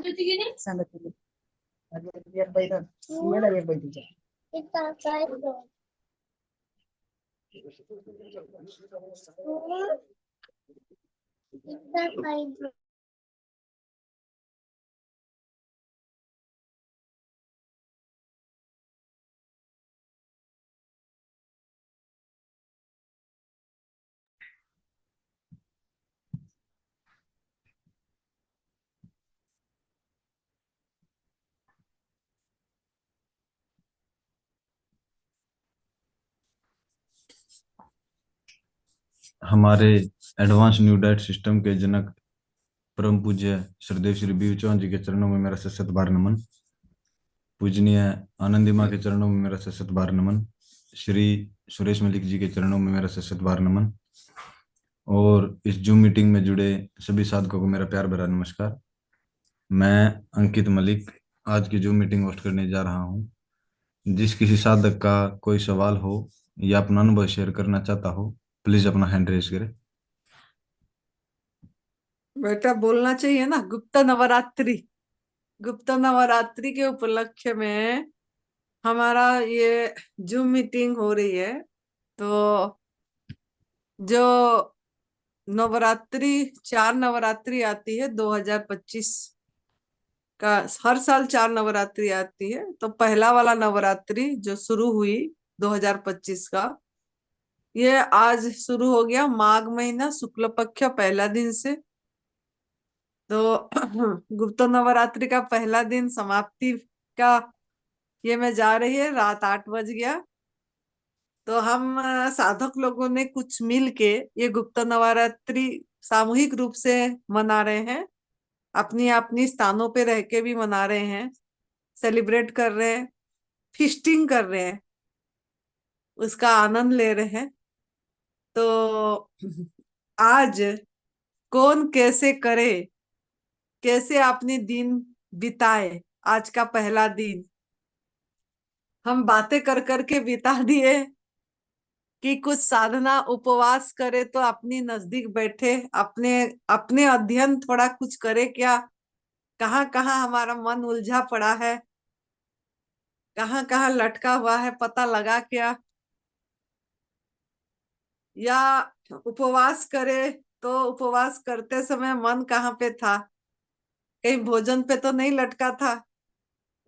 सांगत हमारे advance new diet system के जनक परम पूज्य श्रद्धेव श्री बीवी चौहान जी के चरणों में मेरा सशत बार नमन। पूजनीय आनंदी माँ के चरणों में मेरा सशत बार नमन। श्री सुरेश मलिक जी के चरणों में मेरा सशत बार नमन। और इस जूम मीटिंग में जुड़े सभी साधकों को मेरा प्यार भरा नमस्कार। मैं अंकित मलिक आज की जूम मीटिंग होस्ट करने जा रहा हूँ। जिस किसी साधक का कोई सवाल हो या अपना अनुभव शेयर करना चाहता हो, प्लीज अपना हैंड रेज करें। बेटा बोलना चाहिए ना। गुप्त नवरात्रि के उपलक्ष्य में हमारा ये जूम मीटिंग हो रही है। तो जो नवरात्रि 4 नवरात्रि आती है 2025 का, हर साल 4 नवरात्रि आती है। तो पहला वाला नवरात्रि जो शुरू हुई 2025 का, ये आज शुरू हो गया। माघ महीना शुक्ल पक्ष पहला दिन से। तो गुप्त नवरात्रि का पहला दिन समाप्ति का ये में जा रही है। रात 8 बज गया। तो हम साधक लोगों ने कुछ मिल के ये गुप्त नवरात्रि सामूहिक रूप से मना रहे हैं। अपनी अपनी स्थानों पे रह के भी मना रहे हैं, सेलिब्रेट कर रहे हैं, फिस्टिंग कर रहे हैं, उसका आनंद ले रहे हैं। तो आज कौन कैसे करे, कैसे अपनी दिन बिताए, आज का पहला दिन हम बातें कर करके बिता दिए कि कुछ साधना उपवास करे, तो अपनी नजदीक बैठे अपने अपने अध्ययन थोड़ा कुछ करे। क्या कहाँ कहाँ हमारा मन उलझा पड़ा है, कहाँ कहाँ लटका हुआ है, पता लगा क्या। या उपवास करे तो उपवास करते समय मन कहाँ पे था, कहीं भोजन पे तो नहीं लटका था,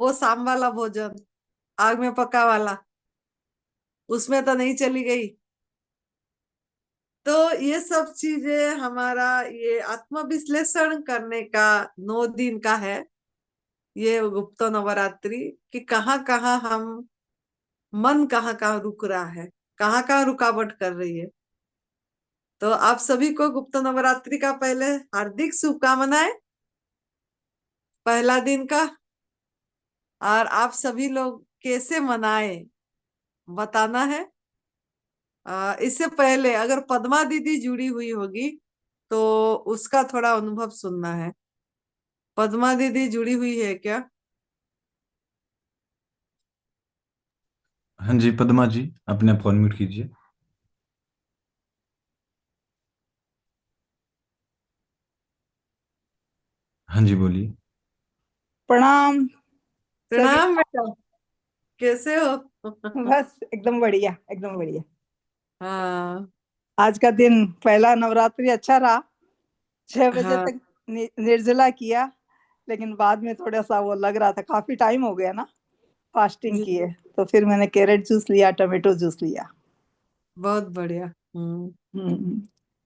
वो शाम वाला भोजन आग में पका वाला, उसमें तो नहीं चली गई। तो ये सब चीजें हमारा ये आत्मविश्लेषण करने का 9 दिन का है ये गुप्त नवरात्रि, कि कहाँ कहाँ हम मन कहाँ कहाँ रुक रहा है, कहाँ कहाँ रुकावट कर रही है। तो आप सभी को गुप्त नवरात्रि का पहले हार्दिक शुभकामनाएं, पहला दिन का। और आप सभी लोग कैसे मनाए बताना है। इससे पहले अगर पद्मा दीदी जुड़ी हुई होगी तो उसका थोड़ा अनुभव सुनना है। पद्मा दीदी जुड़ी हुई है क्या? हाँ जी पद्मा जी, अपने आप को अनम्यूट कीजिए। हाँ जी बोलिए। प्रणाम सभी। प्रणाम बेटा, कैसे हो? बस एकदम बढ़िया, एकदम बढ़िया। हाँ आज का दिन पहला नवरात्रि अच्छा रहा। 6 बजे हाँ तक निर्जला किया, लेकिन बाद में थोड़ा सा वो लग रहा था, काफी टाइम हो गया ना फास्टिंग जी, किए। तो फिर मैंने कैरेट जूस लिया, टमाटो जूस लिया। बहुत बढ़िया। हम्म।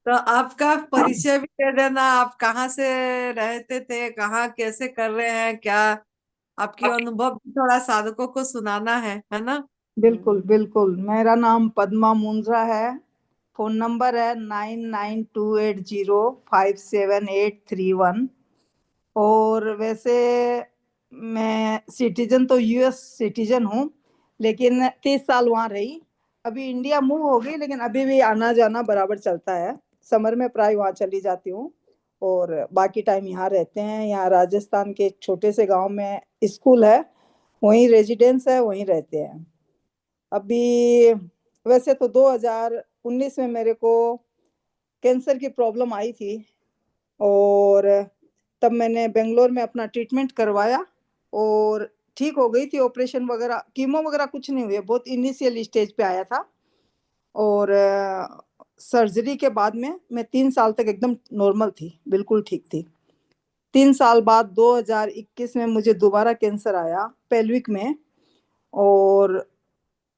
तो आपका परिचय भी दे देना, आप कहाँ से रहते थे, कहाँ कैसे कर रहे हैं, क्या आपकी अनुभव भी थोड़ा साधकों को सुनाना है ना। बिल्कुल बिल्कुल, मेरा नाम पद्मा मुंद्रा है। फोन नंबर है 9928057831। और वैसे मैं सिटीजन तो यूएस सिटीजन हूँ, लेकिन 30 साल वहाँ रही। अभी इंडिया मूव हो गई, लेकिन अभी भी आना जाना बराबर चलता है। समर में प्राय वहाँ चली जाती हूँ, और बाकी टाइम यहाँ रहते हैं। यहाँ राजस्थान के एक छोटे से गांव में स्कूल है, वहीं रेजिडेंस है, वहीं रहते हैं अभी। वैसे तो 2019 में मेरे को कैंसर की प्रॉब्लम आई थी, और तब मैंने बेंगलोर में अपना ट्रीटमेंट करवाया और ठीक हो गई थी। ऑपरेशन वगैरह कीमो वगैरह कुछ नहीं हुए, बहुत इनिशियल स्टेज पे आया था। और सर्जरी के बाद में मैं 3 साल तक एकदम नॉर्मल थी, बिल्कुल ठीक थी। 3 साल बाद 2021 में मुझे दोबारा कैंसर आया पेल्विक में। और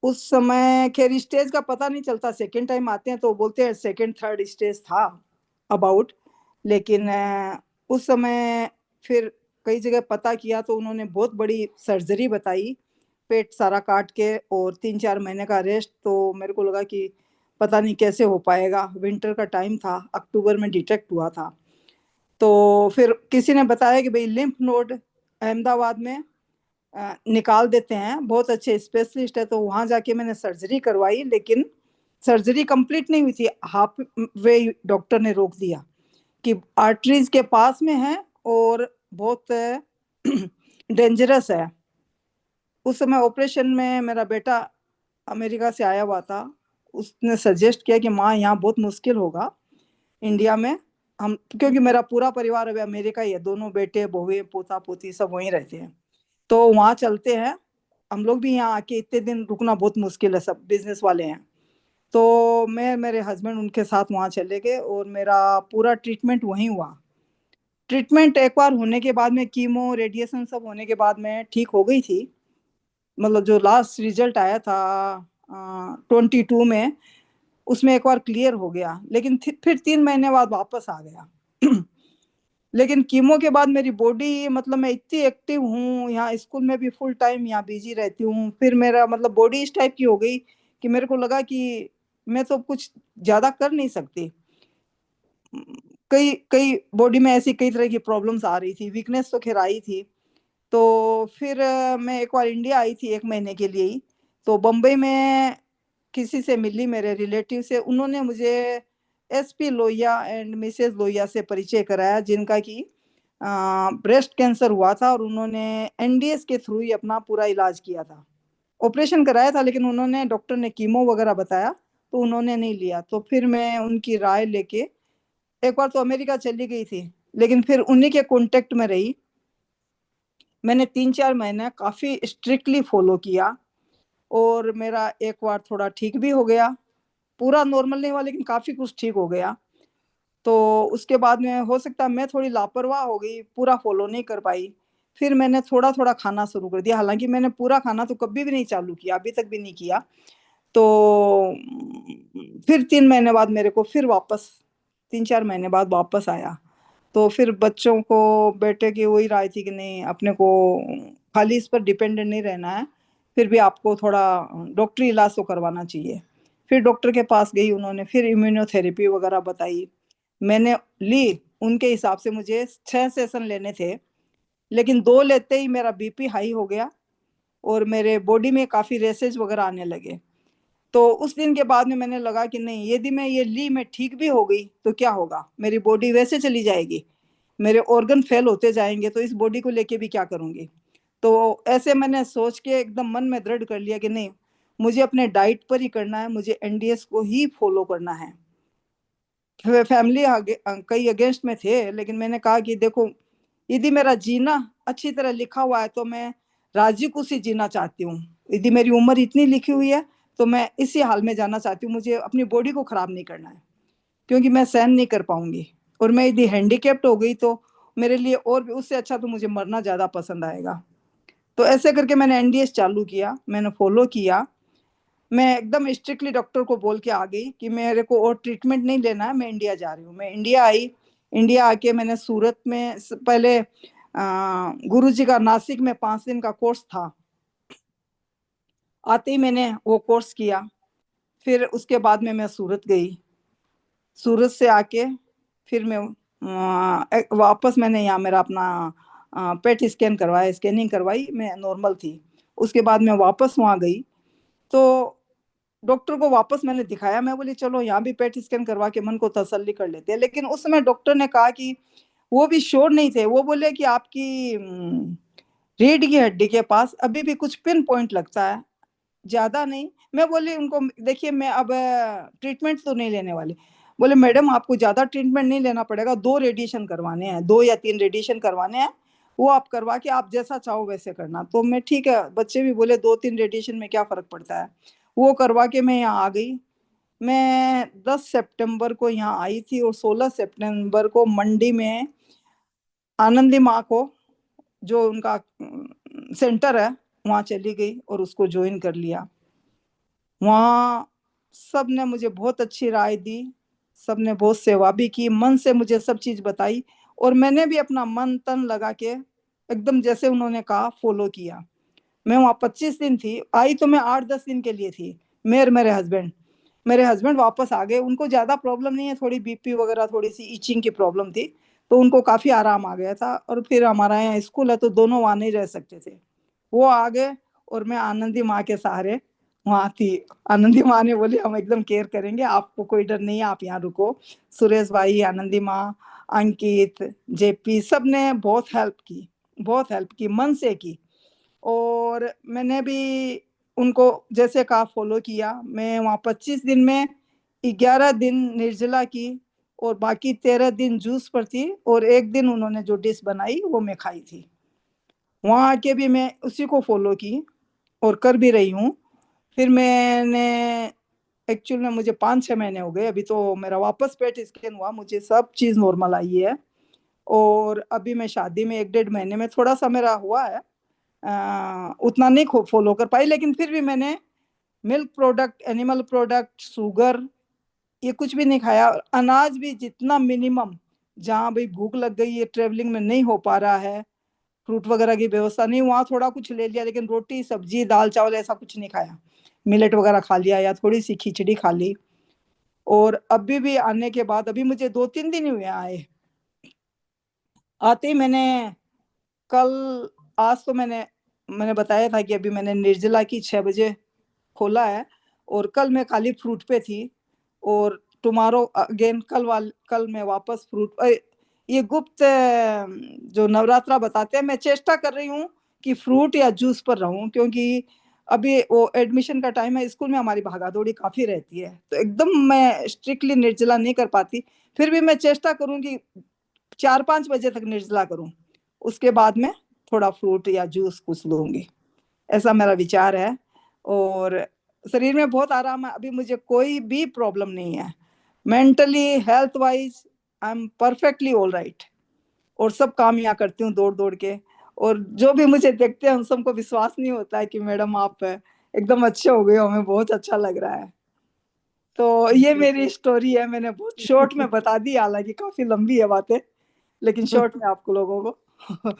उस समय खैर स्टेज का पता नहीं चलता, सेकेंड टाइम आते हैं तो बोलते हैं सेकेंड थर्ड स्टेज था अबाउट। लेकिन उस समय फिर कई जगह पता किया तो उन्होंने बहुत बड़ी सर्जरी बताई, पेट सारा काट के और 3-4 महीने का रेस्ट। तो मेरे को लगा कि पता नहीं कैसे हो पाएगा, विंटर का टाइम था, अक्टूबर में डिटेक्ट हुआ था। तो फिर किसी ने बताया कि भाई लिम्फ नोड अहमदाबाद में निकाल देते हैं, बहुत अच्छे स्पेशलिस्ट है। तो वहां जाके मैंने सर्जरी करवाई, लेकिन सर्जरी कंप्लीट नहीं हुई थी, हाफ वे डॉक्टर ने रोक दिया कि आर्टरीज के पास में है और बहुत डेंजरस है। उस समय ऑपरेशन में मेरा बेटा अमेरिका से आया हुआ था, उसने सजेस्ट किया कि माँ यहाँ बहुत मुश्किल होगा इंडिया में, हम क्योंकि मेरा पूरा परिवार अभी अमेरिका ही है, दोनों बेटे बहुएं पोता पोती सब वहीं रहते हैं। तो वहाँ चलते हैं, हम लोग भी यहाँ आके इतने दिन रुकना बहुत मुश्किल है, सब बिजनेस वाले हैं। तो मैं मेरे हस्बैंड उनके साथ वहाँ चले गए और मेरा पूरा ट्रीटमेंट वहीं हुआ। ट्रीटमेंट एक बार होने के बाद में कीमो रेडिएशन सब होने के बाद में ठीक हो गई थी। मतलब जो लास्ट रिजल्ट आया था 22 में, उसमें एक बार क्लियर हो गया, लेकिन फिर 3 महीने बाद वापस आ गया। लेकिन कीमो के बाद मेरी बॉडी, मतलब मैं इतनी एक्टिव हूँ, यहाँ स्कूल में भी फुल टाइम यहाँ बिजी रहती हूँ। फिर मेरा मतलब बॉडी इस टाइप की हो गई कि मेरे को लगा कि मैं तो कुछ ज्यादा कर नहीं सकती। कई कई बॉडी में ऐसी कई तरह की प्रॉब्लम्स आ रही थी, वीकनेस तो खैर आई थी। तो फिर मैं एक बार इंडिया आई थी 1 महीने के लिए ही। तो बम्बई में किसी से मिली, मेरे रिलेटिव से, उन्होंने मुझे SP Lohia and Mrs Lohia से परिचय कराया, जिनका कि ब्रेस्ट कैंसर हुआ था और उन्होंने एनडीएस के थ्रू ही अपना पूरा इलाज किया था। ऑपरेशन कराया था, लेकिन उन्होंने, डॉक्टर ने कीमो वगैरह बताया तो उन्होंने नहीं लिया। तो फिर मैं उनकी राय लेके एक बार तो अमेरिका चली गई थी, लेकिन फिर उन्हीं के कांटेक्ट में रही। मैंने 3-4 महीने काफी स्ट्रिक्टली फॉलो किया और मेरा एक बार थोड़ा ठीक भी हो गया, पूरा नॉर्मल नहीं हुआ लेकिन काफी कुछ ठीक हो गया। तो उसके बाद में हो सकता है मैं थोड़ी लापरवाह हो गई, पूरा फॉलो नहीं कर पाई। फिर मैंने थोड़ा थोड़ा खाना शुरू कर दिया, हालांकि मैंने पूरा खाना तो कभी भी नहीं चालू किया, अभी तक भी नहीं किया। तो फिर 3 महीने बाद मेरे को फिर वापस, 3-4 महीने बाद वापस आया। तो फिर बच्चों को, बेटे की वही राय थी कि नहीं, अपने को खाली इस पर डिपेंडेंट नहीं रहना है, फिर भी आपको थोड़ा डॉक्टरी इलाज तो करवाना चाहिए। फिर डॉक्टर के पास गई, उन्होंने फिर इम्यूनोथेरेपी वगैरह बताई, मैंने ली। उनके हिसाब से मुझे 6 सेशन लेने थे, लेकिन 2 लेते ही मेरा बीपी हाई हो गया और मेरे बॉडी में काफी रेसेस वगैरह आने लगे। तो उस दिन के बाद में मैंने लगा कि नहीं, यदि मैं ये ली, मैं ठीक भी हो गई तो क्या होगा, मेरी बॉडी वैसे चली जाएगी, मेरे ऑर्गन फेल होते जाएंगे, तो इस बॉडी को लेके भी क्या करूंगी। तो ऐसे मैंने सोच के एकदम मन में दृढ़ कर लिया कि नहीं, मुझे अपने डाइट पर ही करना है, मुझे एनडीएस को ही फॉलो करना है। फैमिली कई अगेंस्ट में थे, लेकिन मैंने कहा कि देखो, यदि मेरा जीना अच्छी तरह लिखा हुआ है तो मैं राजी खुशी जीना चाहती हूँ। यदि मेरी उम्र इतनी लिखी हुई है तो मैं इसी हाल में जाना चाहती हूँ, मुझे अपनी बॉडी को खराब नहीं करना है, क्योंकि मैं सहन नहीं कर पाऊंगी। और मैं यदि हैंडीकेप्ट हो गई तो मेरे लिए और भी, उससे अच्छा तो मुझे मरना ज्यादा पसंद आएगा। तो ऐसे करके मैंने एनडीएस चालू किया, मैंने फॉलो किया। मैं एकदम स्ट्रिक्टली डॉक्टर को बोल के आ गई कि मेरे को और ट्रीटमेंट नहीं लेना है, मैं इंडिया जा रही हूँ। मैं इंडिया आई, इंडिया आके मैंने सूरत में पहले गुरु जी का नासिक में 5 दिन का कोर्स था, आते ही मैंने वो कोर्स किया। फिर उसके बाद में मैं सूरत गई, सूरत से आके फिर मैं वापस मैंने यहाँ मेरा अपना पेट स्कैन करवाया, स्कैनिंग करवाई, मैं नॉर्मल थी। उसके बाद मैं वापस वहाँ गई तो डॉक्टर को वापस मैंने दिखाया, मैं बोली चलो यहाँ भी पेट स्कैन करवा के मन को तसल्ली कर लेते हैं। लेकिन उस समय डॉक्टर ने कहा कि वो भी श्योर नहीं थे, वो बोले कि आपकी रीढ़ की हड्डी के पास अभी भी कुछ पिन पॉइंट लगता है, ज्यादा नहीं। मैं बोली उनको, देखिए मैं अब ट्रीटमेंट तो नहीं लेने वाली, बोले मैडम आपको ज्यादा ट्रीटमेंट नहीं लेना पड़ेगा, 2 रेडिएशन करवाने हैं, 2 या 3 रेडिएशन करवाने हैं, वो आप करवा के आप जैसा चाहो वैसे करना। तो मैं ठीक है, बच्चे भी बोले 2-3 रेडिएशन में क्या फर्क पड़ता है। वो करवा के मैं यहाँ आ गई। मैं 10 सितंबर को यहाँ आई थी और 16 सितंबर को मंडी में आनंदी माँ को, जो उनका सेंटर है, वहाँ चली गई और उसको ज्वाइन कर लिया। वहाँ सब ने मुझे बहुत अच्छी राय दी, सब ने बहुत सेवा भी की, मन से मुझे सब चीज बताई, और मैंने भी अपना मन तन लगा के एकदम जैसे उन्होंने कहा फॉलो किया। मैं वहाँ 25 दिन थी, आई तो मैं 8-10 दिन के लिए थी। मेरे हस्बैंड वापस आ गए, उनको ज्यादा प्रॉब्लम नहीं है, थोड़ी बीपी वगैरह थोड़ी सी इचिंग की प्रॉब्लम थी, तो उनको काफी आराम आ गया था। और फिर हमारा यहाँ स्कूल है तो दोनों वहाँ नहीं रह सकते थे, वो आ गए और मैं आनंदी माँ के सहारे वहाँ थी। आनंदी माँ ने बोली हम एकदम केयर करेंगे, आपको कोई डर नहीं है, आप यहाँ रुको। सुरेश भाई, आनंदी माँ, अंकित, जेपी, सब ने बहुत हेल्प की, मन से की। और मैंने भी उनको जैसे कहा फॉलो किया। मैं वहाँ 25 दिन में 11 दिन निर्जला की और बाकी 13 दिन जूस पर थी, और एक दिन उन्होंने जो डिश बनाई वो मैं खाई थी। वहाँ आके भी मैं उसी को फॉलो की और कर भी रही हूँ। फिर मैंने एक्चुअल में मुझे 5-6 महीने हो गए, अभी तो मेरा वापस पेट स्कैन हुआ, मुझे सब चीज़ नॉर्मल आई है। और अभी मैं शादी में 1-1.5 महीने में थोड़ा सा मेरा हुआ है, उतना नहीं फॉलो कर पाई, लेकिन फिर भी मैंने milk product, animal product, sugar, ये कुछ भी नहीं खाया। और अनाज भी जितना मिनिमम, जहाँ भाई भूख लग गई है, ट्रेवलिंग में नहीं हो पा रहा है, फ्रूट वगैरह की व्यवस्था नहीं, वहाँ थोड़ा कुछ ले लिया, लेकिन रोटी सब्जी दाल चावल ऐसा कुछ नहीं खाया। मिलेट वगैरह खा लिया या थोड़ी सी खिचड़ी खा ली। और अभी भी आने के बाद, अभी मुझे 2-3 दिन ही हुए आए, आते ही मैंने कल, आज तो मैंने बताया था कि अभी मैंने निर्जला की 6 बजे खोला है, और कल मैं खाली फ्रूट पे थी। और टुमारो अगेन, कल मैं वापस फ्रूट, ये गुप्त जो नवरात्रा बताते हैं, मैं चेष्टा कर रही हूँ कि फ्रूट या जूस पर रहूं, क्योंकि अभी वो एडमिशन का टाइम है, स्कूल में हमारी भागा दौड़ी काफी रहती है, तो एकदम मैं स्ट्रिक्टली निर्जला नहीं कर पाती। फिर भी मैं चेष्टा करूँ कि 4-5 बजे तक निर्जला करूं, उसके बाद में थोड़ा फ्रूट या जूस कुछ लूंगी, ऐसा मेरा विचार है। और शरीर में बहुत आराम है, अभी मुझे कोई भी प्रॉब्लम नहीं है, mentally health wise I am perfectly all right. और सब काम यहाँ करती हूँ दौड़ दौड़ के, और जो भी मुझे देखते हैं उन सबको विश्वास नहीं होता है कि मैडम आप एकदम अच्छे हो गए हो, हमें बहुत अच्छा लग रहा है। तो ये मेरी स्टोरी है, मैंने बहुत शॉर्ट में बता दी, हालांकि काफी लंबी है बातें, लेकिन शॉर्ट में आपको लोगों को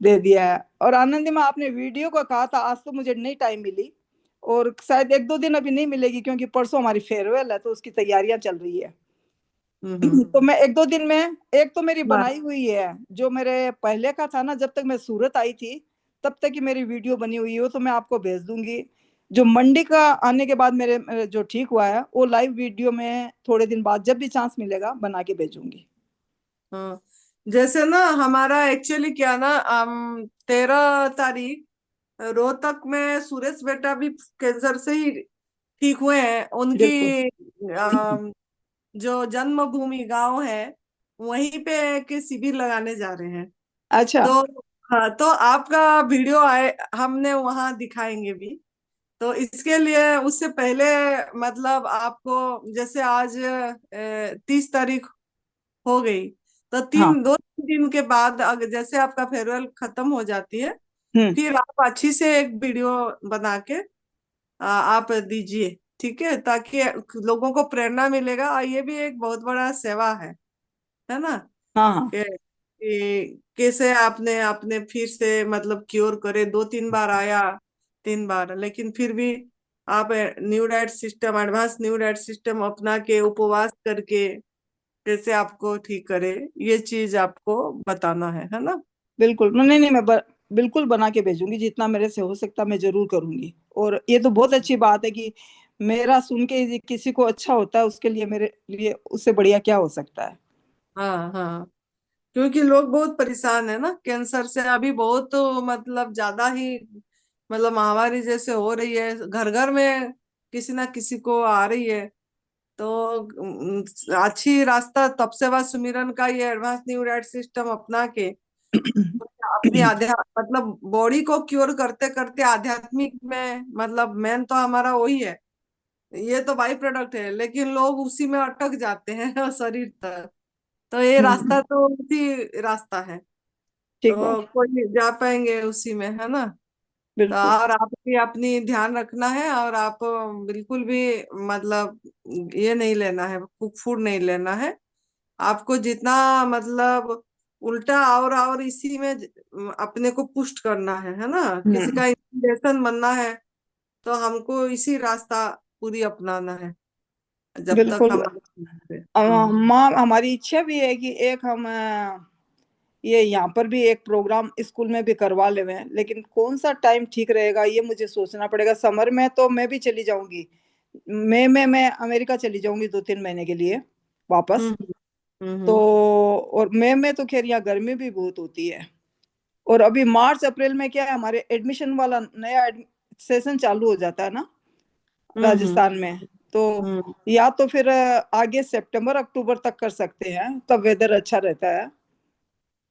दे दिया है। और आनंदी में आपने वीडियो को कहा था, आज तो मुझे नहीं टाइम मिली, और शायद 1-2 दिन अभी नहीं मिलेगी, क्योंकि परसों हमारी फेयरवेल है तो उसकी तैयारियां चल रही है। तो मैं 1-2 दिन में, एक तो मेरी बनाई हुई है, जो मेरे पहले का था ना, जब तक मैं सूरत आई थी तब तक की मेरी वीडियो बनी हुई है, तो मैं आपको भेज दूंगी। जो मंडी का आने के बाद मेरे जो ठीक हुआ है, वो लाइव वीडियो में थोड़े दिन बाद जब भी चांस मिलेगा बना के भेजूंगी। हाँ, जैसे ना हमारा एक्चुअली क्या ना, 13 तारीख रोहतक में सुरेश बेटा भी कैंसर से ही ठीक हुए हैं। उनकी बिल्कुल। जो जन्मभूमि गांव है, वहीं पे के शिविर लगाने जा रहे हैं। अच्छा। तो हाँ, तो आपका वीडियो आए, हमने वहां दिखाएंगे भी। तो इसके लिए उससे पहले मतलब आपको, जैसे आज 30 तारीख हो गई, तो हाँ। 2 दिन के बाद अगर जैसे आपका फेयरवेल खत्म हो जाती है, हम्म। फिर आप अच्छी से एक वीडियो बना के आप दीजिए, ठीक है, ताकि लोगों को प्रेरणा मिलेगा। और ये भी एक बहुत बड़ा सेवा है ना, हाँ हाँ कि कैसे आपने आपने फिर से मतलब क्योर करे। 2-3 बार आया, 3 बार, लेकिन फिर भी आप new diet system, advance new diet system अपना के उपवास करके कैसे आपको ठीक करे, ये चीज आपको बताना है ना। बिल्कुल। नहीं नहीं, बिल्कुल बना के भेजूंगी, जितना मेरे से हो सकता मैं जरूर करूंगी। और ये तो बहुत अच्छी बात है कि मेरा सुन के किसी को अच्छा होता है, उसके लिए मेरे लिए उससे बढ़िया क्या हो सकता है। हाँ हाँ, क्योंकि लोग बहुत परेशान है ना कैंसर से, अभी बहुत तो मतलब ज्यादा ही मतलब महामारी जैसे हो रही है, घर घर में किसी ना किसी को आ रही है। तो अच्छी रास्ता तपसेवा सुमिरन का ये एडवांस न्यू डाइट सिस्टम अपना के अपनी मतलब बॉडी को क्योर करते करते आध्यात्मिक में, मतलब मेन तो हमारा वही है, ये तो बाई प्रोडक्ट है, लेकिन लोग उसी में अटक जाते हैं शरीर तक। तो ये रास्ता तो उसी रास्ता है, ठीक तो बात। कोई जा पाएंगे उसी में, है ना। तो बिल्कुल। और आप भी अपनी ध्यान रखना है, और आप बिल्कुल भी मतलब ये नहीं लेना है, कुक फूड नहीं लेना है। आपको जितना मतलब उल्टा और इसी में अपने को पुष्ट करना है ना, किसी हम्म। का इंस्पिरेशन बनना है, तो हमको इसी रास्ता पूरी अपनाना है जब तक बिल्कुल। हम। हम्म माँ, हमारी इच्छा भी है कि एक हम ये यहाँ पर भी एक प्रोग्राम स्कूल में भी करवा ले हुए हैं, लेकिन कौन सा टाइम ठीक रहेगा ये मुझे सोचना पड़ेगा। समर में तो मैं भी चली जाऊंगी, मई में मैं अमेरिका चली जाऊंगी 2-3 महीने के लिए वापस। हम्म हम्म तो हम्म और मई में तो खैर यहाँ गर्मी भी बहुत होती है। और अभी मार्च अप्रैल में क्या है, हमारे एडमिशन वाला नया सेशन चालू हो जाता है ना हम्म राजस्थान में। तो हम्म। या तो फिर आगे सितंबर अक्टूबर तक कर सकते हैं, तब वेदर अच्छा रहता है।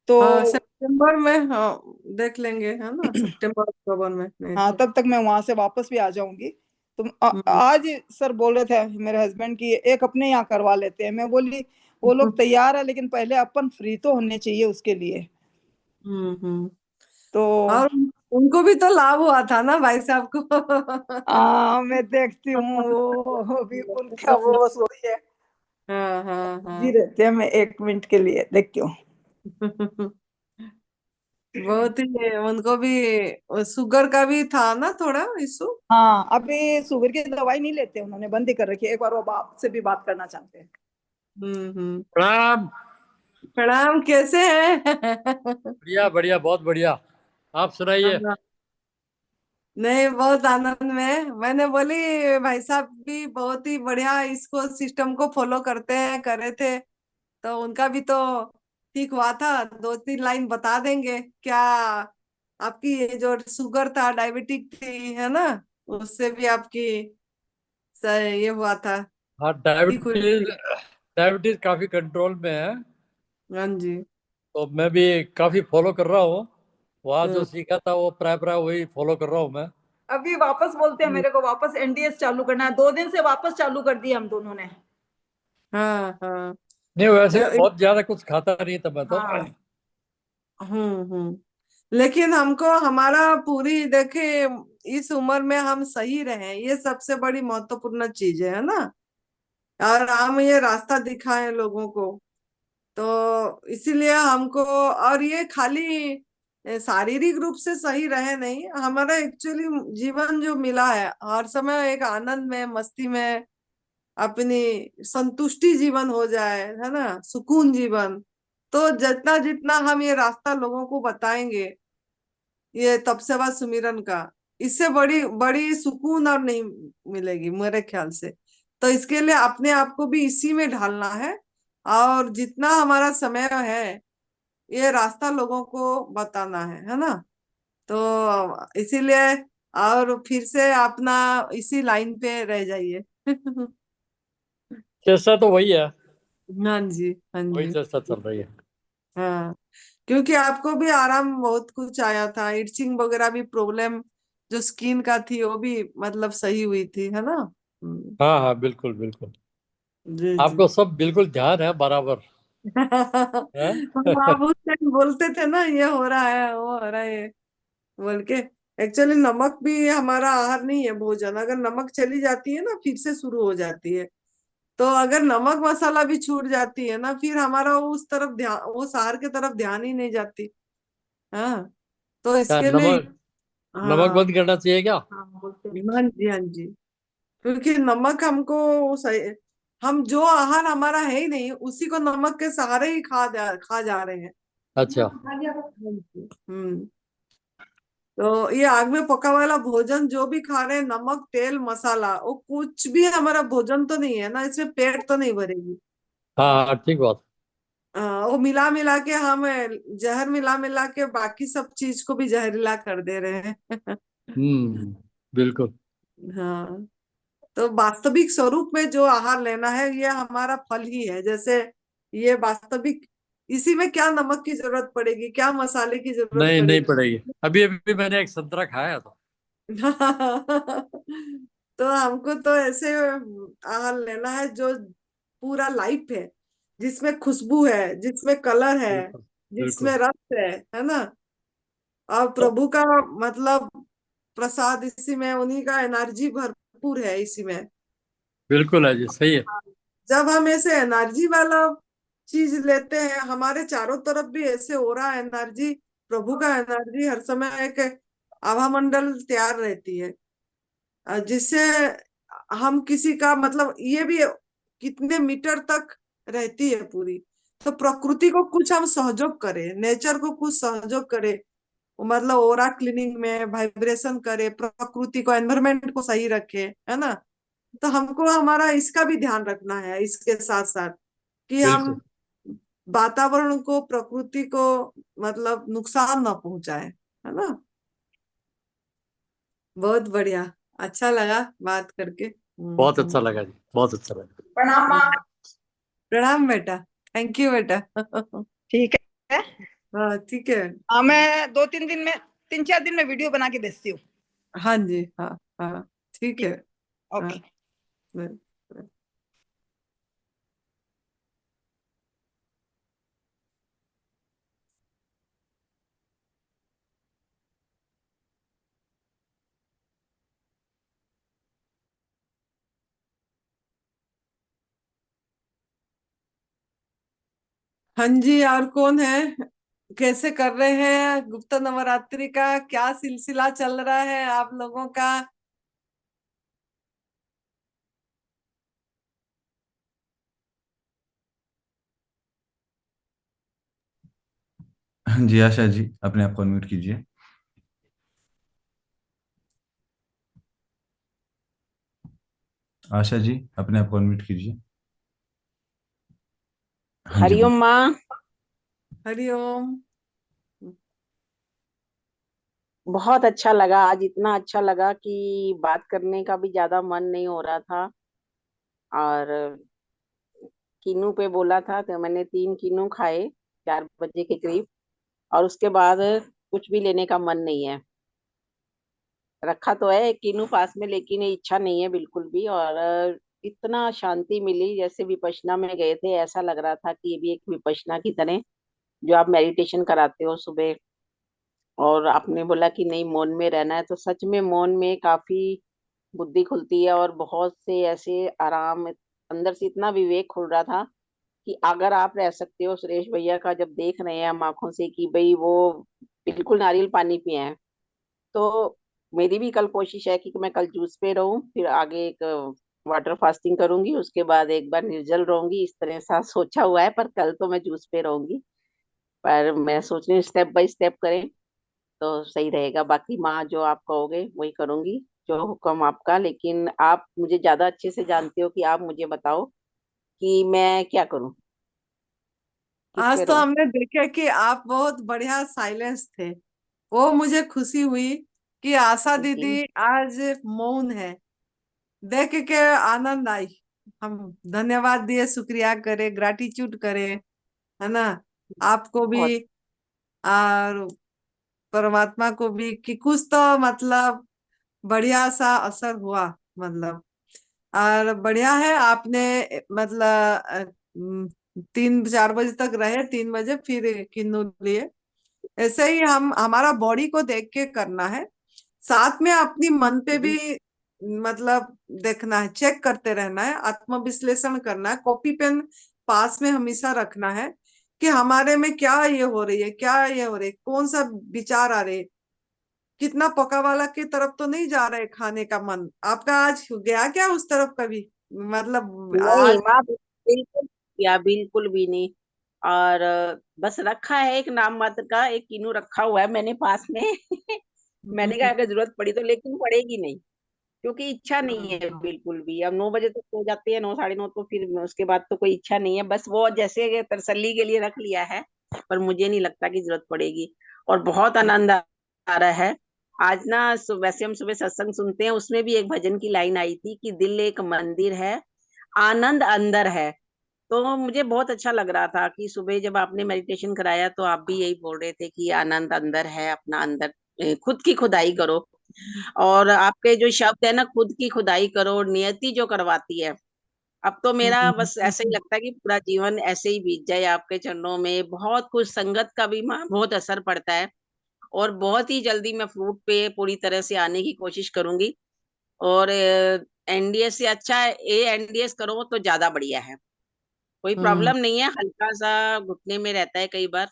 तो हाँ सितंबर में, हाँ देख लेंगे, है ना, सितंबर अक्टूबर में नहीं हाँ, तो। तब तक मैं वहां से वापस भी आ जाऊंगी। तो हम्म आज सर बोल रहे थे मेरे हस्बैंड की एक अपने यहाँ करवा लेते हैं। मैं बोली वो लोग तैयार है, लेकिन पहले अपन फ्री तो होने चाहिए उसके लिए। हम्म। तो और उनको भी तो लाभ हुआ था ना भाई साहब को। मैं देखती हूँ वो भी उनका वो बस वही है। हाँ हाँ जी हाँ। रहते हैं, मैं 1 मिनट के लिए देखती हूँ। बहुत ही उनको भी शुगर का भी था ना थोड़ा इशू। हाँ, अभी शुगर की दवाई नहीं लेते, उन्होंने बंद ही कर रखी है। एक बार वो बाप से भी बात करना चाहते हैं। हम्म। प्रणाम। प्रणाम, कैसे हैं? बढ़िया बढ़िया, बहुत बढ़िया। आप सुनाइए। हाँ, नहीं बहुत आनंद में, मैंने बोली भाई साहब भी बहुत ही बढ़िया इसको सिस्टम को फॉलो करते हैं, करे थे, तो उनका भी तो ठीक हुआ था। 2-3 लाइन बता देंगे क्या? आपकी ये जो शुगर था, डायबिटिक थी, है ना, उससे भी आपकी ये हुआ था, हाँ, ठीक हुई डायबिटीज थी। डायबिटीज काफी कंट्रोल में है। हाँ जी। तो मैं भी काफी फॉलो कर रहा हूँ। वहाँ जो हम्म सीखा था वो प्राय प्राय वही फॉलो कर रहा हूँ मैं। अभी वापस बोलते हैं मेरे को, वापस एनडीएस चालू करना है। 2 दिन से वापस चालू कर दिया हम दोनों ने। हाँ हाँ। नहीं, वैसे भी अ, बहुत ज्यादा कुछ खाता नहीं था मैं तो। हाँ। लेकिन हमको हमारा पूरी देखे, इस उम्र में हम सही रहे, ये सबसे बड़ी महत्वपूर्ण चीज है ना। और हम ये रास्ता दिखाएं लोगों को, तो इसीलिए हमको, और ये खाली शारीरिक रूप से सही रहे नहीं, हमारा एक्चुअली जीवन जो मिला है हर समय एक आनंद में, मस्ती में, अपनी संतुष्टि जीवन हो जाए, है ना, सुकून जीवन। तो जितना जितना हम ये रास्ता लोगों को बताएंगे, ये तपस्या सुमिरन का, इससे बड़ी बड़ी सुकून और नहीं मिलेगी मेरे ख्याल से। तो इसके लिए अपने आप को भी इसी में ढालना है, और जितना हमारा समय है ये रास्ता लोगों को बताना है ना। तो इसीलिए, और फिर से अपना इसी लाइन पे रह जाइए। चेष्टा तो वही है। हाँ जी, हाँ वही जी। चेष्टा चल रही है। हाँ, क्योंकि आपको भी आराम बहुत कुछ आया था, इचिंग वगैरह भी प्रॉब्लम जो स्किन का थी वो भी मतलब सही हुई थी, है ना। हाँ हाँ, बिल्कुल बिल्कुल। जी जी। आपको सब बिल्कुल ध्यान है बराबर। है। हम आप उस टाइम बोलते थे ना, ये हो रहा है वो हो रहा है बोल के। एक्चुअली नमक भी हमारा आहार नहीं है, भोजन। अगर नमक चली जाती है ना, फिर से शुरू हो जाती है। तो अगर नमक मसाला भी छूट जाती है ना, फिर हमारा उस तरफ ध्यान, वो सार के तरफ ध्यान ही नहीं जाती। हाँ, तो क्या इसके लिए। नमक नमक हाँ बंद करना चाहिए क्या? हाँ, बोलते हैं। हाँ जी, हाँ जी। क्योंकि नमक हमको सही, हम जो आहार हमारा है ही नहीं, उसी को नमक के सहारे ही खा जा रहे हैं। अच्छा। हाँ जी। तो ये आग में पका वाला भोजन जो भी खा रहे हैं, नमक तेल मसाला, वो कुछ भी हमारा भोजन तो नहीं है ना, इसमें पेट तो नहीं भरेगी। हाँ हाँ, ठीक बात। वो मिला मिला के हम जहर मिला मिला के बाकी सब चीज को भी जहरीला कर दे रहे हैं। बिल्कुल। हाँ, तो वास्तविक स्वरूप में जो आहार लेना है ये हमारा फल ही है। जैसे ये वास्तविक, इसी में क्या नमक की जरूरत पड़ेगी, क्या मसाले की जरूरत नहीं नहीं पड़ेगी। पड़ेगी। अभी अभी मैंने एक संतरा खाया था। तो हमको तो ऐसे आहार लेना है जो पूरा लाइफ है, जिसमें खुशबू है, जिसमें कलर है, बिल्कुल जिसमें बिल्कुल रस है ना। और प्रभु का मतलब प्रसाद इसी में, उन्हीं का एनर्जी भरपूर है इसी में। बिल्कुल है जी, सही है। जब हम ऐसे एनर्जी वाला चीज लेते हैं, हमारे चारों तरफ भी ऐसे हो रहा है एनर्जी, प्रभु का एनर्जी हर समय एक आभा मंडल तैयार रहती है, जिससे हम किसी का मतलब ये भी कितने मीटर तक रहती है पूरी। तो प्रकृति को कुछ हम सहयोग करें, नेचर को कुछ सहयोग करें, मतलब ओरा क्लीनिंग में वाइब्रेशन करे, प्रकृति को एनवायरमेंट को सही रखे, है ना। तो हमको हमारा इसका भी ध्यान रखना है इसके साथ साथ, कि हम बिल्कुल वातावरण को, प्रकृति को मतलब नुकसान ना पहुंचाए, है ना। बहुत बढ़िया, अच्छा लगा बात करके। बहुत अच्छा लगा जी, बहुत अच्छा लगा। प्रणाम माँ। प्रणाम बेटा। थैंक यू बेटा। ठीक है। हाँ ठीक है। हाँ, मैं 2-3 दिन में, 3-4 दिन में वीडियो बना के भेजती हूँ। हाँ जी, हाँ हाँ ठीक है। हाँ। ओके। हाँ जी, और कौन है, कैसे कर रहे हैं, गुप्त नवरात्रि का क्या सिलसिला चल रहा है आप लोगों का। हाँ जी, आशा जी अपने आप को अनम्यूट कीजिए। आशा जी अपने आप को अनम्यूट कीजिए। हाँ जी हरिओम माँ। हरिओम। बहुत अच्छा लगा आज, इतना अच्छा लगा कि बात करने का भी ज्यादा मन नहीं हो रहा था। और कीनू पे बोला था तो मैंने 3 कीनू खाए 4 बजे के करीब। और उसके बाद कुछ भी लेने का मन नहीं है। रखा तो है एक कीनू पास में, लेकिन इच्छा नहीं है बिल्कुल भी। और इतना शांति मिली, जैसे विपश्यना में गए थे, ऐसा लग रहा था कि ये भी एक विपश्यना की तरह, जो आप मेडिटेशन कराते हो सुबह। और आपने बोला कि नहीं मौन में रहना है, तो सच में मौन में काफी बुद्धि खुलती है और बहुत से ऐसे आराम, अंदर से इतना विवेक खुल रहा था कि अगर आप रह सकते हो। सुरेश भैया का जब देख रहे हैं हम आंखों से कि भाई वो बिल्कुल नारियल पानी पिए हैं, तो मेरी भी कल कोशिश है कि मैं कल जूस पे रहूं, फिर आगे एक वाटर फास्टिंग करूंगी, उसके बाद एक बार निर्जल रहूंगी। इस तरह सा सोचा हुआ है, पर कल तो मैं जूस पे रहूंगी। पर मैं सोच रही हूँ स्टेप बाय स्टेप करें तो सही रहेगा। बाकी माँ जो आप कहोगे वही करूंगी, जो हुक्म आपका। लेकिन आप मुझे ज्यादा अच्छे से जानते हो, कि आप मुझे बताओ कि मैं क्या करूं, किस आज पे तो रहूं। हमने देखे कि आप बहुत बढ़िया साइलेंस थे, वो मुझे खुशी हुई कि आशा जी। दीदी आज मौन है, देख के आनंद आई। हम धन्यवाद दिए, शुक्रिया करे, ग्रैटिट्यूड करे, है ना। आपको भी बहुत और परमात्मा को भी, कि कुछ तो मतलब बढ़िया सा असर हुआ, मतलब। और बढ़िया है आपने, मतलब 3-4 बजे तक रहे, 3 बजे फिर किन्नू लिए। ऐसे ही हम हमारा बॉडी को देख के करना है, साथ में अपनी मन पे भी मतलब देखना है, चेक करते रहना है, आत्मविश्लेषण करना है, कॉपी पेन पास में हमेशा रखना है कि हमारे में क्या ये हो रही है, क्या ये हो रही है, कौन सा विचार आ रहे, कितना पका वाला की तरफ तो नहीं जा रहे खाने का मन आपका, आज गया क्या उस तरफ कभी, मतलब नहीं आज। माँ, बिल्कुल, या बिल्कुल भी नहीं। और बस रखा है एक नाम मात्र का, एक कीनू रखा हुआ है मैंने पास में। मैंने कहा अगर जरूरत पड़ी तो, लेकिन पड़ेगी नहीं, क्योंकि इच्छा नहीं है बिल्कुल भी। अब 9 बजे तक सो जाते हैं, 9 साढ़े 9, तो फिर उसके बाद तो कोई इच्छा नहीं है। बस वो जैसे तसल्ली के लिए रख लिया है, पर मुझे नहीं लगता कि जरूरत पड़ेगी। और बहुत आनंद आ रहा है आज ना वैसे हम सुबह सत्संग सुनते हैं, उसमें भी एक भजन की लाइन आई थी कि दिल एक मंदिर है, आनंद अंदर है। तो मुझे बहुत अच्छा लग रहा था कि सुबह जब आपने मेडिटेशन कराया तो आप भी यही बोल रहे थे कि आनंद अंदर है, अपना अंदर खुद की खुदाई करो। और आपके जो शब्द है ना, खुद की खुदाई करो, नियति जो करवाती है। अब तो मेरा बस ऐसा ही लगता है कि पूरा जीवन ऐसे ही बीत जाए आपके चरणों में। बहुत कुछ संगत का भी बहुत असर पड़ता है, और बहुत ही जल्दी मैं फ्रूट पे पूरी तरह से आने की कोशिश करूंगी। और एनडीएस से अच्छा है, ए एनडीएस करो तो ज्यादा बढ़िया है। कोई हम्म, प्रॉब्लम नहीं है, हल्का सा घुटने में रहता है कई बार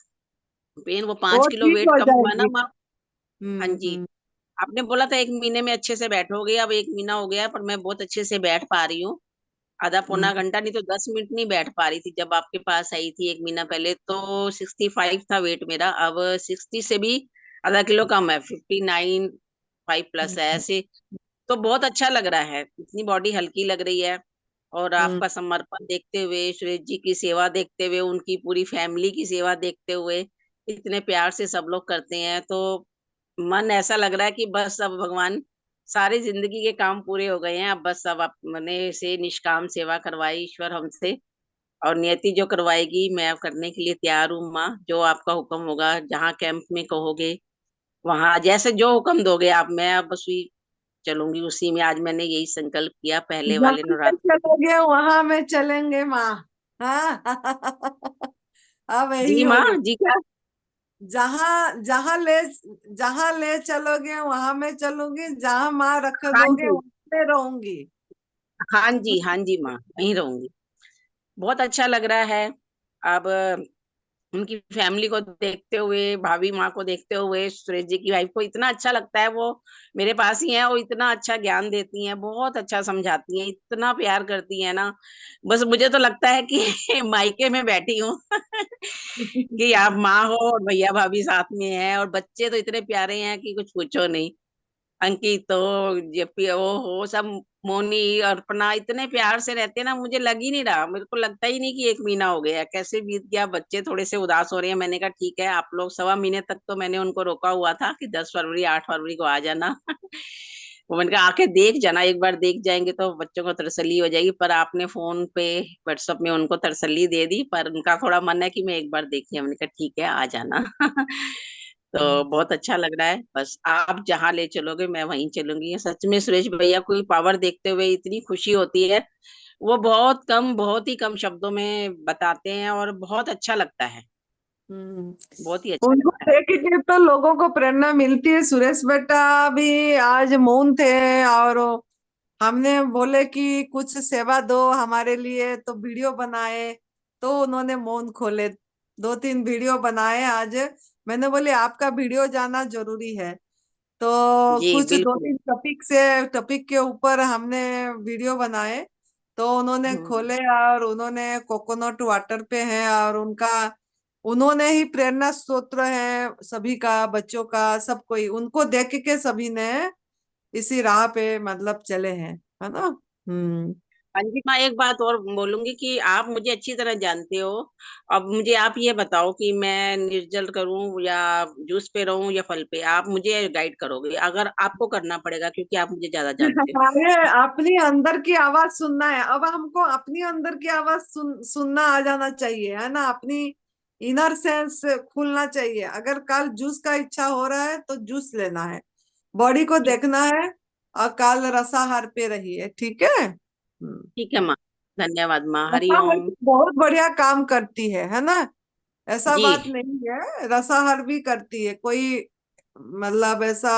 पेन, वो वो 5 किलो ठीक वेट हो कम हुआ ना जाएगी। माँ। हाँ जी। हम्म। आपने बोला था 1 महीने में अच्छे से बैठोगे, अब 1 महीना हो गया पर मैं बहुत अच्छे से बैठ पा रही हूँ। आधा पौना हम्म। घंटा नहीं तो 10 मिनट नहीं बैठ पा रही थी जब आपके पास आई थी 1 महीना पहले। तो 65 था वेट मेरा, अब 60 से भी आधा किलो कम है, 59 5 प्लस है हम्म। ऐसे। तो बहुत अच्छा लग रहा है, इतनी बॉडी हल्की लग रही है। और हम्म। आपका समर्पण देखते हुए, सुरेश जी की सेवा देखते हुए, उनकी पूरी फैमिली की सेवा देखते हुए, इतने प्यार से सब लोग करते हैं, तो मन ऐसा लग रहा है कि बस अब भगवान, सारी जिंदगी के काम पूरे हो गए हैं, अब बस अब अपने से निष्काम सेवा करवाई ईश्वर हमसे। और नियति जो करवाएगी मैं अब करने के लिए तैयार हूँ माँ। जो आपका हुक्म होगा, जहाँ कैंप में कहोगे, वहां जैसे जो हुक्म दोगे आप, मैं अब बस चलूंगी उसी में। आज मैंने यही संकल्प किया पहले जहाँ वाले में नवरात्र के। चलोगे वहां में चलेंगे माँ। हाँ। अब यही जी हो माँ, गया। जी क्या? जहाँ जहाँ ले चलोगे वहां में चलूंगी, जहाँ माँ रख हाँ दोगे जी, वहां पे रहूंगी। हाँ जी, हाँ जी माँ, यहीं रहूंगी। बहुत अच्छा लग रहा है। अब उनकी फैमिली को देखते हुए, भाभी माँ को देखते हुए, सुरेश जी की वाइफ को इतना अच्छा लगता है। वो मेरे पास ही है, वो इतना अच्छा ज्ञान देती हैं, बहुत अच्छा समझाती हैं, इतना प्यार करती है ना। बस मुझे तो लगता है कि मायके में बैठी हूँ। कि आप माँ हो और भैया भाभी साथ में हैं, और बच्चे तो इतने प्यारे हैं कि कुछ पूछो नहीं। अंकित हो, जेपी हो, सब मोनी, अर्पणा, इतने प्यार से रहते हैं ना। मुझे लग ही नहीं रहा, मेरे को लगता ही नहीं कि 1 महीना हो गया, कैसे बीत गया। बच्चे थोड़े से उदास हो रहे हैं, मैंने कहा ठीक है आप लोग 1.25 महीने तक तो मैंने उनको रोका हुआ था कि 10 फरवरी 8 फरवरी को आ जाना। वो मैंने कहा आके देख जाना, एक बार देख जाएंगे तो बच्चों को तसल्ली हो जाएगी। पर आपने फोन पे, व्हाट्सएप में उनको तसल्ली दे दी, पर उनका थोड़ा मन है कि मैं एक बार देखी। हमने कहा ठीक है आ जाना। तो बहुत अच्छा लग रहा है। बस आप जहाँ ले चलोगे मैं वहीं चलूंगी। सच में सुरेश भैया को पावर देखते हुए इतनी खुशी होती है। वो बहुत कम, बहुत ही कम शब्दों में बताते हैं, और बहुत अच्छा लगता है, हम्म। बहुत ही अच्छा उनको लगता है। देख के तो लोगों को प्रेरणा मिलती है। सुरेश बेटा भी आज मौन थे, और हमने बोले कि कुछ सेवा दो हमारे लिए, तो वीडियो बनाए, तो उन्होंने मौन खोले, 2-3 वीडियो बनाए आज। मैंने बोले आपका वीडियो जाना जरूरी है। तो जी कुछ दो बिल्कुल। तीन टॉपिक के ऊपर हमने वीडियो बनाए, तो उन्होंने हम्म। खोले, और उन्होंने कोकोनट वाटर पे है, और उन्होंने ही प्रेरणा स्रोत्र है सभी का, बच्चों का, सब कोई उनको देख के सभी ने इसी राह पे मतलब चले हैं, है ना। हम्म। हाँ जी माँ, एक बात और बोलूंगी कि आप मुझे अच्छी तरह जानते हो। अब मुझे आप ये बताओ कि मैं निर्जल करूं या जूस पे रहूं या फल पे, आप मुझे गाइड करोगे अगर आपको करना पड़ेगा, क्योंकि आप मुझे ज्यादा जानते हो। अरे अपनी अंदर की आवाज सुनना है। अब हमको अपनी अंदर की आवाज सुनना आ जाना चाहिए, है ना। अपनी इनर सेंस खुलना चाहिए। अगर कल जूस का इच्छा हो रहा है तो जूस लेना है, बॉडी को ठीक, देखना है, और कल रसाहार पे रहिए, ठीक है। ठीक है माँ। धन्यवाद माँ, रसाहार हरिओम। भी बहुत बढ़िया काम करती है ना। ऐसा जी। बात नहीं है, रसाहार भी करती है, कोई मतलब ऐसा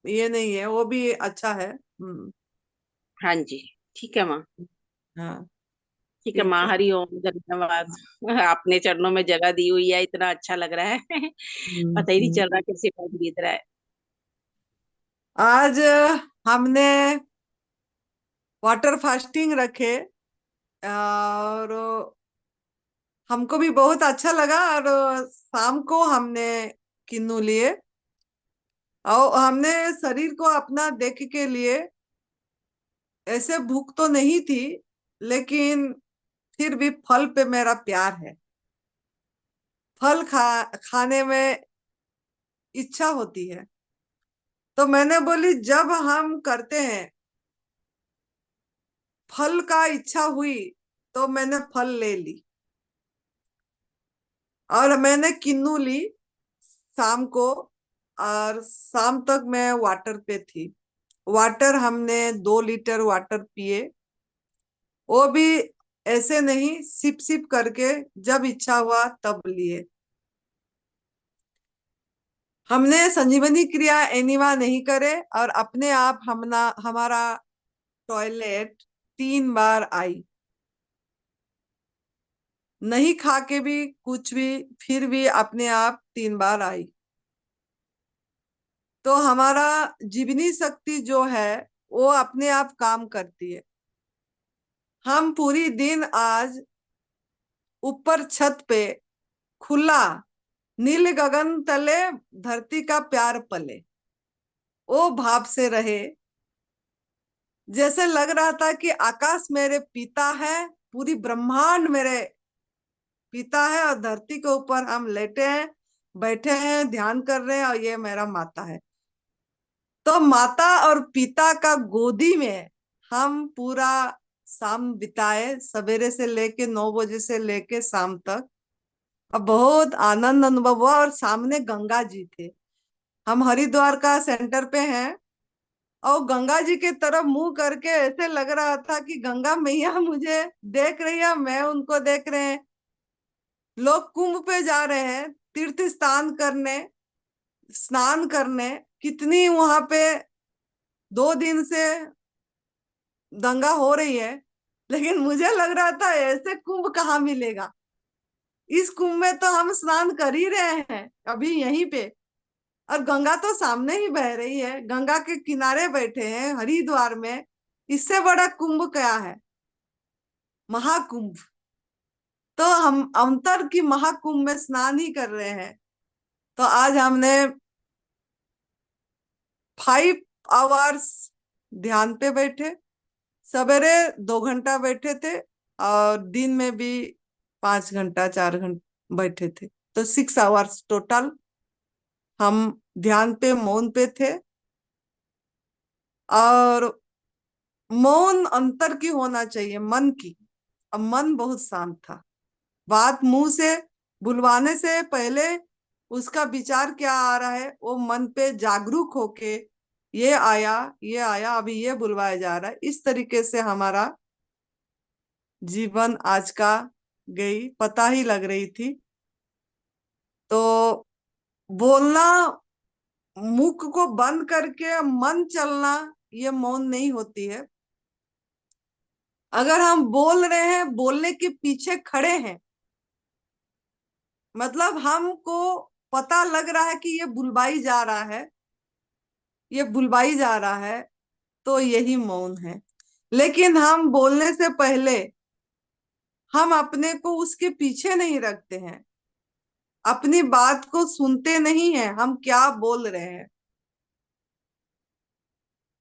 ये नहीं है, वो भी अच्छा है। हाँ जी, ठीक है माँ। हाँ ठीक है ठीक माँ, है। हरिओम, धन्यवाद। आपने चरणों में जगह दी हुई है, इतना अच्छा लग रहा है। पता ही नहीं हम्म। चल रहा कैसे टाइम बीत रहा है। आज हमने वाटर फास्टिंग रखे, और हमको भी बहुत अच्छा लगा। और शाम को हमने किन्नू लिए, और हमने शरीर को अपना देख के लिए। ऐसे भूख तो नहीं थी, लेकिन फिर भी फल पे मेरा प्यार है। फल खाने में इच्छा होती है। तो मैंने बोली जब हम करते हैं, फल का इच्छा हुई तो मैंने फल ले ली, और मैंने किन्नू ली शाम को, और शाम तक मैं वाटर पे थी। वाटर हमने 2 लीटर वाटर पिए, वो भी ऐसे नहीं, सिप सिप करके, जब इच्छा हुआ तब लिए। हमने संजीवनी क्रिया एनिमा नहीं करे, और अपने आप हमारा टॉयलेट 3 बार आई, नहीं खा के भी कुछ भी, फिर भी अपने आप 3 बार आई। तो हमारा जीवनी शक्ति जो है वो अपने आप काम करती है। हम पूरी दिन आज ऊपर छत पे खुला, नील गगन तले धरती का प्यार पले, वो भाव से रहे। जैसे लग रहा था कि आकाश मेरे पिता है, पूरी ब्रह्मांड मेरे पिता है, और धरती के ऊपर हम लेटे हैं, बैठे हैं, ध्यान कर रहे हैं, और ये मेरा माता है। तो माता और पिता का गोदी में हम पूरा शाम बिताए, सवेरे से लेके 9 बजे से लेके शाम तक। अब बहुत आनंद अनुभव हुआ, और सामने गंगा जी थे। हम हरिद्वार का सेंटर पे हैं, और गंगा जी के तरफ मुंह करके ऐसे लग रहा था कि गंगा मैया मुझे देख रही है, मैं उनको देख रहे हैं। लोग कुंभ पे जा रहे हैं, तीर्थ स्नान करने, कितनी वहां पे 2 दिन से दंगा हो रही है, लेकिन मुझे लग रहा था ऐसे कुंभ कहाँ मिलेगा। इस कुंभ में तो हम स्नान कर ही रहे हैं अभी यहीं पे, और गंगा तो सामने ही बह रही है, गंगा के किनारे बैठे हैं हरिद्वार में। इससे बड़ा कुंभ क्या है, महाकुंभ। तो हम अंतर की महाकुंभ में स्नान ही कर रहे हैं। तो आज हमने 5 आवर्स ध्यान पे बैठे, सवेरे 2 घंटा बैठे थे, और दिन में भी 5 घंटा 4 घंटा बैठे थे, तो 6 आवर्स टोटल हम ध्यान पे मौन पे थे। और मौन अंतर की होना चाहिए, मन की। अब मन बहुत शांत था, बात मुंह से बुलवाने से पहले उसका विचार क्या आ रहा है, वो मन पे जागरूक होके ये आया, अभी ये बुलवाया जा रहा है। इस तरीके से हमारा जीवन आज का गई, पता ही लग रही थी। तो बोलना, मुख को बंद करके मन चलना, ये मौन नहीं होती है। अगर हम बोल रहे हैं, बोलने के पीछे खड़े हैं, मतलब हमको पता लग रहा है कि ये बुलवाई जा रहा है, ये बुलवाई जा रहा है, तो यही मौन है। लेकिन हम बोलने से पहले हम अपने को उसके पीछे नहीं रखते हैं, अपनी बात को सुनते नहीं हैं, हम क्या बोल रहे हैं।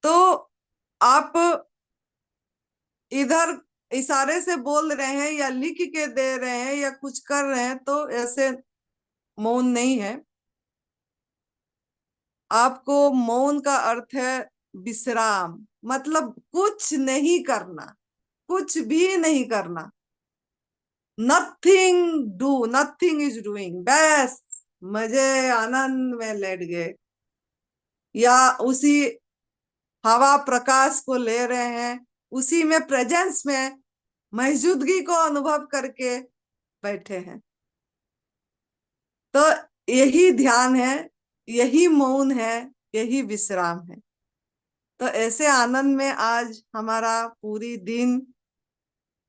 तो आप इधर इशारे से बोल रहे हैं, या लिख के दे रहे हैं, या कुछ कर रहे हैं, तो ऐसे मौन नहीं है। आपको मौन का अर्थ है विश्राम, मतलब कुछ नहीं करना, कुछ भी नहीं करना। Nothing do, nothing is doing, बस मजे आनंद में लेट गए, या उसी हवा प्रकाश को ले रहे हैं, उसी में प्रेजेंस में मौजूदगी को अनुभव करके बैठे हैं। तो यही ध्यान है, यही मौन है, यही विश्राम है। तो ऐसे आनंद में आज हमारा पूरी दिन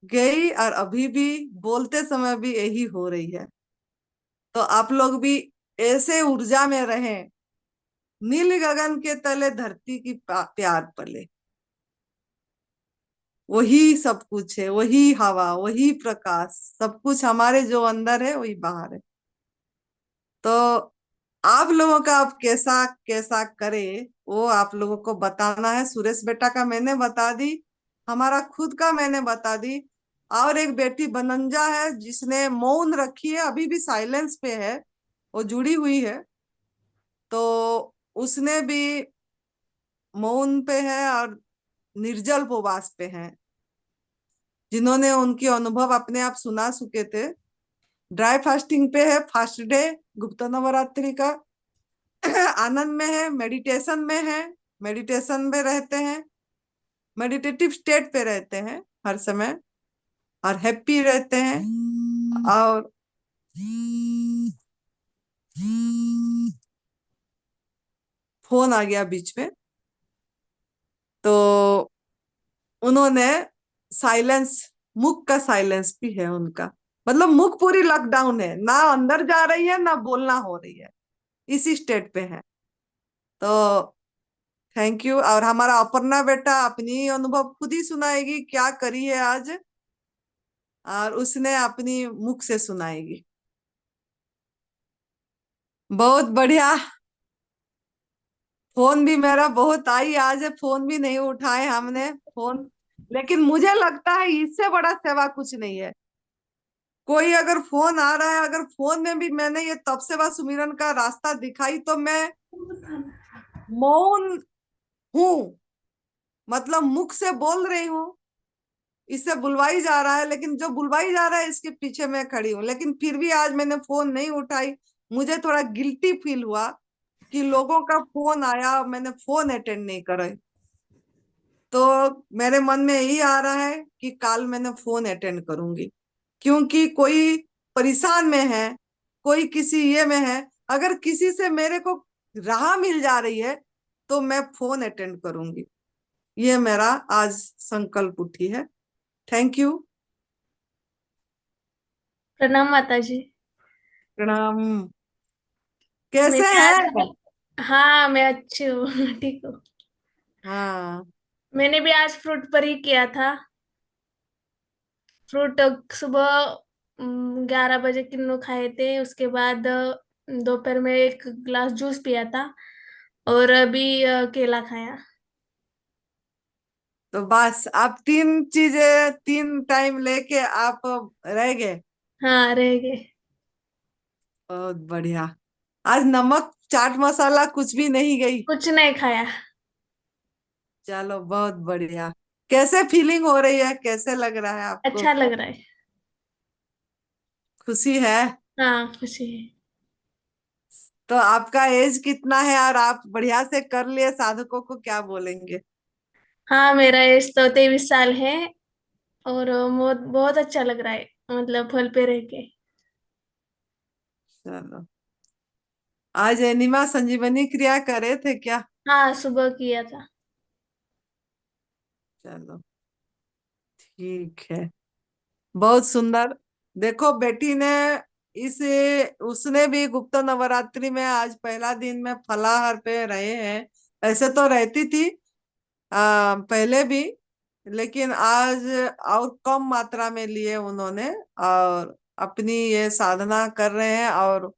गई, और अभी भी बोलते समय भी यही हो रही है। तो आप लोग भी ऐसे ऊर्जा में रहें, नील गगन के तले धरती की प्यार पले, वही सब कुछ है, वही हवा, वही प्रकाश, सब कुछ हमारे जो अंदर है वही बाहर है। तो आप लोगों का आप कैसा कैसा करे, वो आप लोगों को बताना है। सुरेश बेटा का मैंने बता दी, हमारा खुद का मैंने बता दी, और एक बेटी बनंजा है जिसने मौन रखी है, अभी भी साइलेंस पे है, वो जुड़ी हुई है। तो उसने भी मौन पे है और निर्जल उपवास पे हैं, जिन्होंने उनके अनुभव अपने आप सुना चुके थे। ड्राई फास्टिंग पे है, फास्ट डे गुप्त नवरात्रि का। आनंद में है, मेडिटेशन में है, मेडिटेशन में रहते हैं, मेडिटेटिव स्टेट पे रहते हैं हर समय, और हैप्पी रहते हैं। और फोन आ गया बीच में, तो उन्होंने साइलेंस, मुख का साइलेंस भी है उनका, मतलब मुख पूरी लॉकडाउन है, ना अंदर जा रही है ना बोलना हो रही है, इसी स्टेट पे है। तो थैंक यू। और हमारा अपर्णा बेटा अपनी अनुभव खुद ही सुनाएगी, क्या करी है आज, और उसने अपनी मुख से सुनाएगी। बहुत बढ़िया। फोन भी मेरा बहुत आई आज, फोन भी नहीं उठाए हमने फोन, लेकिन मुझे लगता है इससे बड़ा सेवा कुछ नहीं है। कोई अगर फोन आ रहा है, अगर फोन में भी मैंने ये तप सेवा सुमिरन का रास्ता दिखाई, तो मैं मौन हूं, मतलब मुख से बोल रही हूँ, इससे बुलवाई जा रहा है, लेकिन जो बुलवाई जा रहा है इसके पीछे मैं खड़ी हूँ। लेकिन फिर भी आज मैंने फोन नहीं उठाई, मुझे थोड़ा गिल्टी फील हुआ कि लोगों का फोन आया, मैंने फोन अटेंड नहीं करा। तो मेरे मन में यही आ रहा है कि कल मैंने फोन अटेंड करूंगी, क्योंकि कोई परेशान में है, कोई किसी ये में है, अगर किसी से मेरे को राह मिल जा रही है तो मैं फोन अटेंड करूंगी। ये मेरा आज संकल्प उठी है। Thank you. प्रणाम माता जी। प्रणाम। कैसे मैंने हैं? आज, हाँ मैं अच्छी हूँ। ठीक हूँ। हाँ, मैंने भी आज फ्रूट पर ही किया था। फ्रूट सुबह 11 बजे किन्नू खाए थे, उसके बाद दोपहर में एक ग्लास जूस पिया था, और अभी केला खाया। तो बस आप 3 चीजें 3 टाइम लेके आप रह गए। हाँ रह गए। बहुत बढ़िया। आज नमक चाट मसाला कुछ भी नहीं गई। कुछ नहीं खाया। चलो बहुत बढ़िया। कैसे फीलिंग हो रही है, कैसे लग रहा है आपको? अच्छा लग रहा है। खुशी है? हाँ खुशी है। तो आपका एज कितना है और आप बढ़िया से कर लिए, साधकों को क्या बोलेंगे? हाँ मेरा एज तो 23 साल है, और बहुत बहुत अच्छा लग रहा है, मतलब फल पे रह के। चलो, आज एनिमा संजीवनी क्रिया करे थे क्या? हाँ सुबह किया था। चलो ठीक है, बहुत सुंदर। देखो बेटी ने इस उसने भी गुप्त नवरात्रि में आज पहला दिन में फलाहार पे रहे हैं। ऐसे तो रहती थी पहले भी, लेकिन आज और कम मात्रा में लिए उन्होंने, और अपनी ये साधना कर रहे हैं, और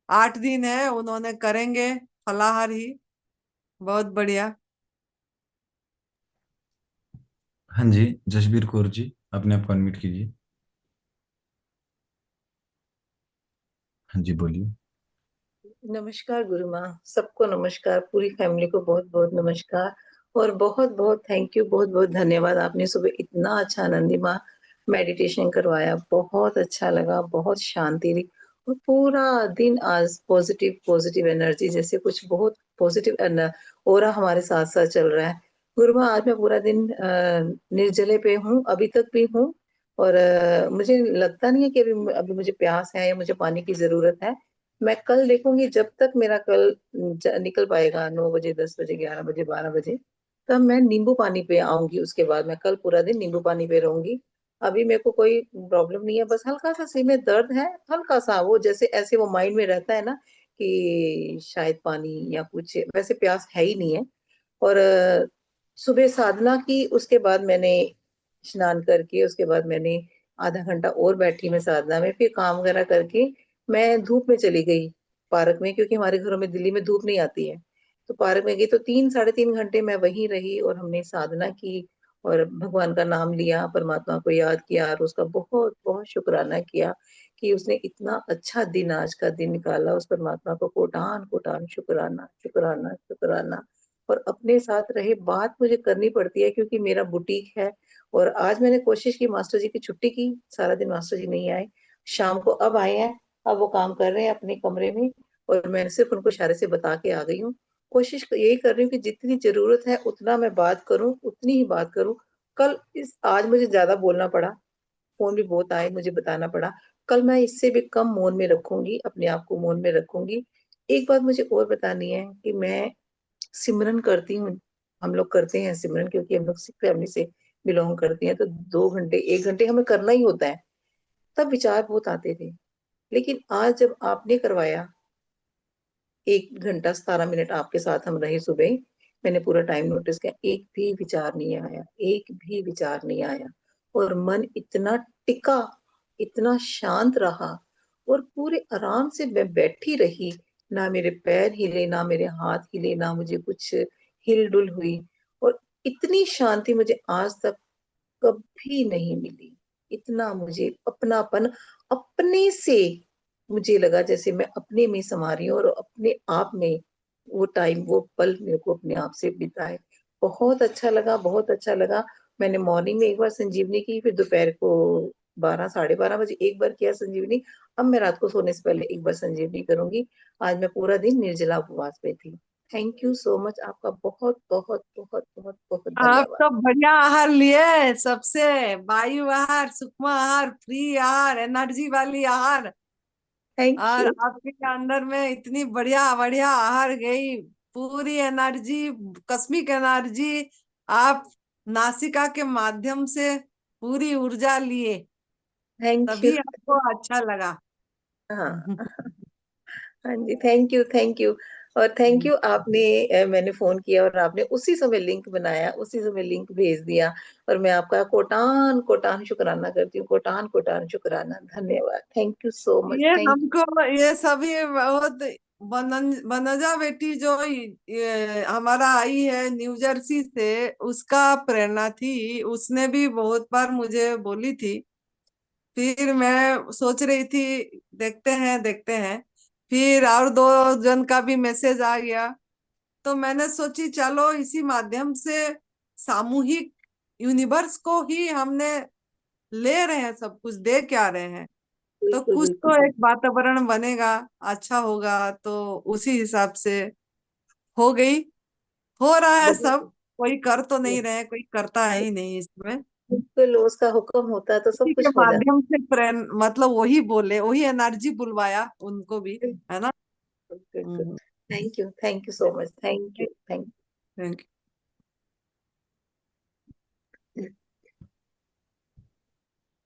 8 दिन है उन्होंने करेंगे फलाहार ही। बहुत बढ़िया। हाँ जी, जसबीर कौर जी, अपने आप को अनम्यूट कीजिए। हाँ जी बोलिए। नमस्कार गुरु माँ, सबको नमस्कार, पूरी फैमिली को बहुत बहुत नमस्कार, और बहुत बहुत थैंक यू, बहुत बहुत धन्यवाद। आपने सुबह इतना अच्छा आनंदी माँ मेडिटेशन करवाया, बहुत अच्छा लगा, बहुत शांति रही, और पूरा दिन आज पॉजिटिव पॉजिटिव एनर्जी, जैसे कुछ बहुत पॉजिटिव ऑरा हमारे साथ साथ चल रहा है। गुरु माँ, आज मैं पूरा दिन निर्जले पे हूँ, अभी तक भी हूँ, और मुझे लगता नहीं है कि अभी अभी मुझे प्यास है या मुझे पानी की जरूरत है। मैं कल देखूंगी, जब तक मेरा कल निकल पाएगा 9 बजे, 10 बजे, 11 बजे, 12 बजे, तब मैं नींबू पानी पे आऊंगी। उसके बाद मैं कल पूरा दिन नींबू पानी पे रहूंगी। अभी मेरे को कोई प्रॉब्लम नहीं है, बस हल्का सा सिर में दर्द है, हल्का सा, वो जैसे ऐसे वो माइंड में रहता है ना कि शायद पानी या कुछ, वैसे प्यास है ही नहीं है। और सुबह साधना की, उसके बाद मैंने स्नान करके, उसके बाद मैंने आधा घंटा और बैठी मैं साधना में, फिर काम वगैरह करके मैं धूप में चली गई पार्क में, क्योंकि हमारे घरों में दिल्ली में धूप नहीं आती है। तो पार्क में गई तो 3 साढ़े 3 घंटे मैं वहीं रही, और हमने साधना की, और भगवान का नाम लिया, परमात्मा को याद किया, और उसका बहुत बहुत शुक्राना किया कि उसने इतना अच्छा दिन, आज का दिन निकाला। उस परमात्मा को कोटान कोटान शुक्राना शुक्राना शुक्राना। और अपने साथ रहे। बात मुझे करनी पड़ती है क्योंकि मेरा बुटीक है। और आज मैंने कोशिश की, मास्टर जी की छुट्टी की, सारा दिन मास्टर जी नहीं आए, शाम को अब आए हैं। अब वो काम कर रहे हैं अपने कमरे में और मैं सिर्फ उनको इशारे से बता के आ गई हूँ। कोशिश यही कर रही हूँ कि जितनी जरूरत है उतना मैं बात करूं, उतनी ही बात करूं। आज मुझे ज्यादा बोलना पड़ा, फोन भी बहुत आए, मुझे बताना पड़ा। कल मैं इससे भी कम मौन में रखूंगी, अपने आप को मौन में रखूंगी। एक बात मुझे और बतानी है कि मैं सिमरन करती हूँ। हम लोग करते हैं सिमरन क्योंकि हम लोग सिख फैमिली से बिलोंग करते हैं, तो 2 घंटे 1 घंटे हमें करना ही होता है। तब विचार बहुत आते थे, लेकिन आज जब आपने करवाया, 1 घंटा 17 मिनट आपके साथ हम रहे सुबह, मैंने पूरा टाइम नोटिस किया, एक भी विचार नहीं आया, एक भी विचार नहीं आया। और मन इतना टिका, इतना शांत रहा और पूरे आराम से मैं बैठी रही। ना मेरे पैर हिले, ना मेरे हाथ हिले, ना मुझे कुछ हिल डुल हुई। और इतनी शांति मुझे आज तक कभी नहीं मिली। इतना मुझे अपनापन अपने से मुझे लगा, जैसे मैं अपने में समा रही हूँ और अपने आप में वो टाइम, वो पल मेरे को अपने आप से बिताए। बहुत अच्छा लगा, बहुत अच्छा लगा। मैंने मॉर्निंग में एक बार संजीवनी की, फिर दोपहर को 12 साढ़े 12 बजे एक बार किया संजीवनी। अब मैं रात को सोने से पहले एक बार संजीवनी करूंगी। आज मैं पूरा दिन निर्जला उपवास पे थी। थैंक यू सो मच, आपका बहुत बहुत बहुत बहुत बहुत आप धन्यवाद। तो बढ़िया आहार लिए, सबसे वायु आहार, सूक्ष्म आहार, फ्री आहार, एनर्जी वाली आहार। थैंक और यू। आपके अंदर में इतनी बढ़िया बढ़िया आहार गई, पूरी एनर्जी, कस्मिक एनर्जी। आप नासिका के माध्यम से पूरी ऊर्जा लिए, थैंक यू। तभी आपको अच्छा लगा। हाँ हाँ जी, थैंक यू, थैंक यू। और थैंक यू, आपने मैंने फोन किया और आपने उसी समय लिंक बनाया, उसी समय लिंक भेज दिया। और मैं आपका कोटान कोटान शुक्राना करती हूँ, कोटान कोटान शुक्राना। धन्यवाद, थैंक यू सो मच, ये थैंक यू। हमको, ये सभी बहुत, वनजा बेटी जो ये हमारा आई है न्यू जर्सी से, उसका प्रेरणा थी। उसने भी बहुत बार मुझे बोली थी। फिर मैं सोच रही थी देखते हैं देखते हैं, फिर और 2 जन का भी मैसेज आ गया। तो मैंने सोची चलो इसी माध्यम से सामूहिक यूनिवर्स को ही हमने ले रहे हैं, सब कुछ दे क्या रहे हैं, तो बिल्कुल कुछ बिल्कुल तो एक बिल्कुल। वातावरण बनेगा, अच्छा होगा। तो उसी हिसाब से हो गई, हो रहा है सब। बहुत कोई कर तो नहीं रहे, कोई करता है ही नहीं इसमें। बिल्कुल, उसका हुक्म होता है तो सब उसी के कुछ हो जाता माध्यम से प्रेरण, मतलब वही बोले, वही एनर्जी बुलवाया उनको भी, है। है ना। बिल्कुल। Thank you so much, thank you, thank thank you.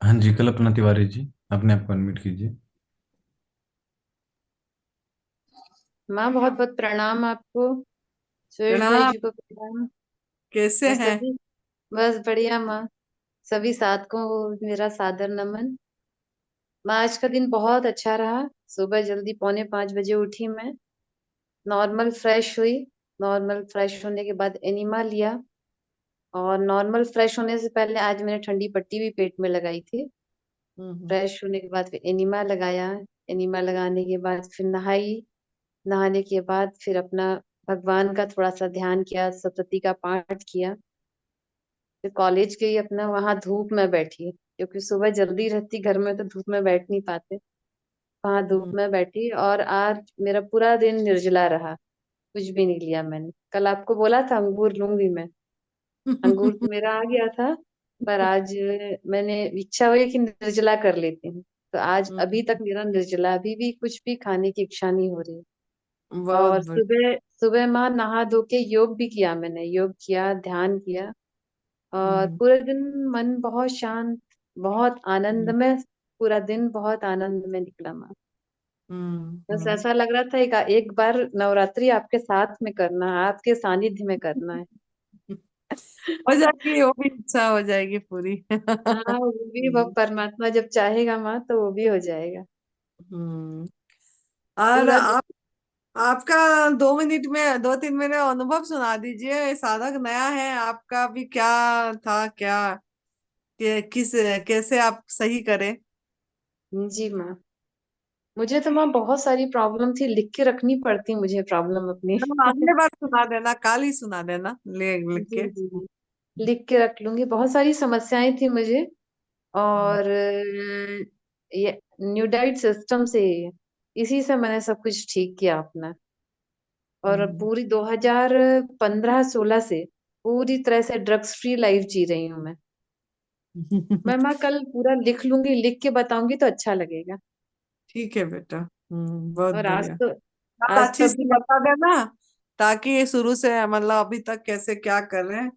हाँ जी, कल्पना तिवारी जी, अपने आप को अनम्यूट कीजिए। माँ बहुत बहुत प्रणाम आपको, सुरेश भाई प्रणाम। जी को प्रणाम। कैसे और हैं? सभी बस बढ़िया माँ, सभी साथ को मेरा सादर नमन। माँ आज का दिन बहुत अच्छा रहा। सुबह जल्दी 4:45 बजे उठी मैं, नॉर्मल फ्रेश हुई। नॉर्मल फ्रेश होने के बाद एनिमा लिया, और नॉर्मल फ्रेश होने से पहले आज मैंने ठंडी पट्टी भी पेट में लगाई थी। फ्रेश होने के बाद फिर एनिमा लगाया। एनिमा लगाने के बाद फिर नहाई। नहाने के बाद फिर अपना भगवान का थोड़ा सा ध्यान किया, सप्तती का पाठ किया। फिर कॉलेज गई अपना, वहां धूप में बैठी क्योंकि सुबह जल्दी रहती घर में तो धूप में बैठ नहीं पाते। वहां धूप में बैठी और आज मेरा पूरा दिन निर्जला रहा, कुछ भी नहीं लिया मैंने। कल आपको बोला था अंगूर लूंगी मैं, अंगूर तो मेरा आ गया था, पर आज मैंने इच्छा हुई कि निर्जला कर लेती हूँ। तो आज अभी तक मेरा निर्जला, अभी भी कुछ भी खाने की इच्छा नहीं हो रही। बहुत और बढ़िया। सुबह सुबह माँ नहा धो के योग भी किया, मैंने योग किया, ध्यान किया। और पूरे दिन मन बहुत शांत, बहुत आनंदमय। पूरा दिन बहुत आनंद में निकला माँ। बस ऐसा लग रहा था एक बार नवरात्रि आपके साथ में करना है, आपके सानिध्य में करना है। हो जाएगी, वो भी इच्छा हो जाएगी पूरी। हाँ, वो भी वो परमात्मा जब चाहेगा माँ तो वो भी हो जाएगा। हम्म। और पूरा दिन आपका 2 मिनट में, 2-3 मिनट अनुभव सुना दीजिए। साधक नया है, आपका भी क्या था, क्या किस कैसे आप सही करें। जी माँ, मुझे तो माँ बहुत सारी प्रॉब्लम थी, लिख के रखनी पड़ती मुझे प्रॉब्लम अपनी। चलो अगले बार सुना देना, कल ही सुना देना लिख जी के। जी जी, लिख के रख लूंगी। बहुत सारी समस्याएं थी मुझे, और ये न्यू डाइट सिस्टम से, इसी से मैंने सब कुछ ठीक किया अपना। और पूरी 2015-16 से पूरी तरह से ड्रग्स फ्री लाइफ जी रही हूँ मैं। मैं कल पूरा लिख लूंगी, लिख के बताऊंगी तो अच्छा लगेगा। ठीक है बेटा। बहुत और बढ़िया। बात आज तो अच्छी अभी से बता देना, ताकि ये शुरू से मतलब अभी तक कैसे क्या कर रहे हैं,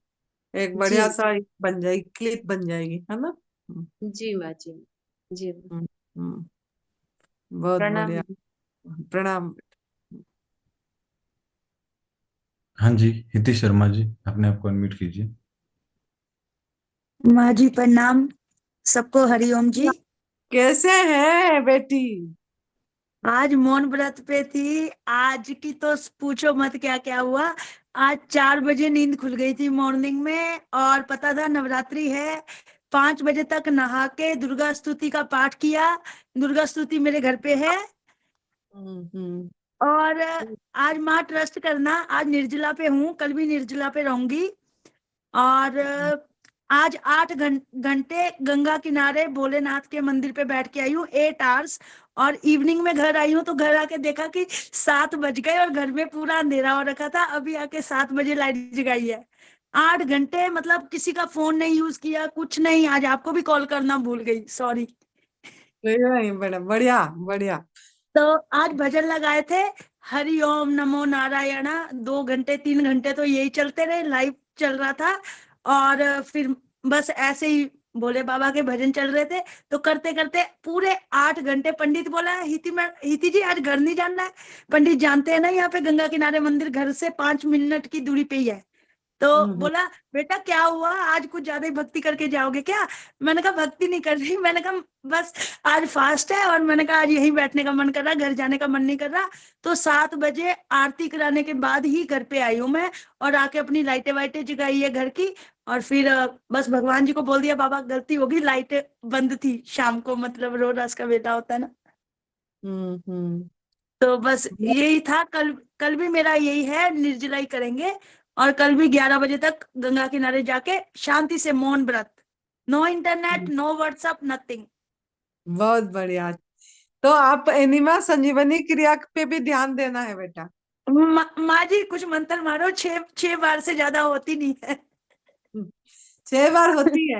एक जी बढ़िया सा बन जाएगी, क्लिप बन जाएगी, है ना। जी माँ, जी जी माँ। हम्म, हम्म, बहुत प्रणाम। बढ़िया। प्रणाम। हाँ जी, हितेश शर्मा जी, अपने आप को अनम्यूट कीजिए। माँ जी प्रणाम, सबको हरिओम जी। कैसे हैं बेटी? आज मौन व्रत पे थी। आज की तो पूछो मत क्या क्या हुआ। आज 4 बजे नींद खुल गई थी मॉर्निंग में, और पता था नवरात्रि है। 5 बजे तक नहा के दुर्गा स्तुति का पाठ किया। दुर्गा स्तुति मेरे घर पे है। हम्म। और आज माँ ट्रस्ट करना, आज निर्जला पे हूँ, कल भी निर्जला पे रहूंगी। और आज 8 घंटे गंगा किनारे भोलेनाथ के मंदिर पे बैठ के आई हूँ, 8 आवर्स। और इवनिंग में घर आई हूँ तो घर आके देखा कि 7 बज गए और घर में पूरा अंधेरा हो रखा था। अभी आके 7 बजे लाइट जगाई है। 8 घंटे मतलब किसी का फोन नहीं यूज किया, कुछ नहीं। आज आपको भी कॉल करना भूल गई, सॉरी। नहीं बड़ा बढ़िया बढ़िया। तो आज भजन लगाए थे, हरि ओम नमो नारायणा। 2 घंटे 3 घंटे तो यही चलते रहे, लाइव चल रहा था। और फिर बस ऐसे ही भोले बाबा के भजन चल रहे थे। तो करते करते पूरे 8 घंटे, पंडित बोला हिती जी आज घर नहीं जाना है। पंडित जानते हैं ना, यहाँ पे गंगा किनारे मंदिर घर से 5 मिनट की दूरी पे ही है। तो बोला बेटा क्या हुआ, आज कुछ ज्यादा ही भक्ति करके जाओगे क्या। मैंने कहा भक्ति नहीं कर रही, मैंने कहा बस आज फास्ट है, और मैंने कहा आज यहीं बैठने का मन कर रहा, घर जाने का मन नहीं कर रहा। तो 7 बजे आरती कराने के बाद ही घर पे आई हूँ मैं। और आके अपनी लाइटें वाइटें जगाई है घर की। और फिर बस भगवान जी को बोल दिया बाबा गलती होगी, लाइटें बंद थी शाम को, मतलब रोज का बेटा होता है ना। हम्म। तो बस यही था। कल कल भी मेरा यही है, निर्जला ही करेंगे। और कल भी 11 बजे तक गंगा किनारे जाके शांति से मौन व्रत। No internet, no WhatsApp, nothing. बहुत बढ़िया। तो आप एनिमा संजीवनी क्रिया पे भी ध्यान देना है बेटा। माँ जी कुछ मंत्र मारो, 6 बार से ज्यादा होती नहीं है। 6 बार होती है।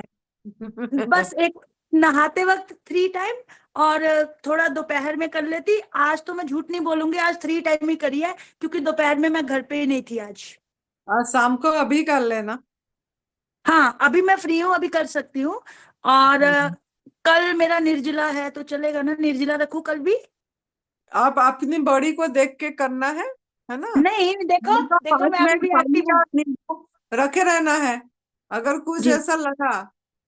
बस एक नहाते वक्त 3 टाइम, और थोड़ा दोपहर में कर लेती। आज तो मैं झूठ नहीं बोलूंगी, आज 3 टाइम ही करी है, क्योंकि दोपहर में मैं घर पे ही नहीं थी आज। और शाम को अभी कर लेना। हाँ अभी मैं फ्री हूँ, अभी कर सकती हूँ। और कल मेरा निर्जला है तो चलेगा ना, निर्जला रखूं कल भी। आप अपनी बॉडी को देख के करना है ना। नहीं देखो हमेशा देखो, 5 मैं अभी मिनट भी पानी एक्टिव में हूँ। नींबू रखे रहना है। अगर कुछ जी ऐसा लगा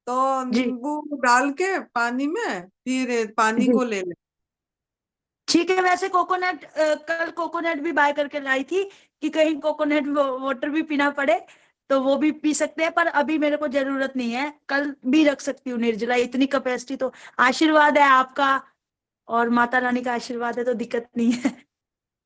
तो जी नींबू डाल के पानी में फिर पानी जी को ले ले। ठीक है। वैसे कोकोनट, कल कोकोनट भी बाय करके लाई थी, कि कहीं कोकोनट वाटर भी पीना पड़े तो वो भी पी सकते हैं। पर अभी मेरे को जरूरत नहीं है, कल भी रख सकती हूँ निर्जला, इतनी कैपेसिटी तो। आशीर्वाद है आपका और माता रानी का आशीर्वाद है, तो दिक्कत नहीं है।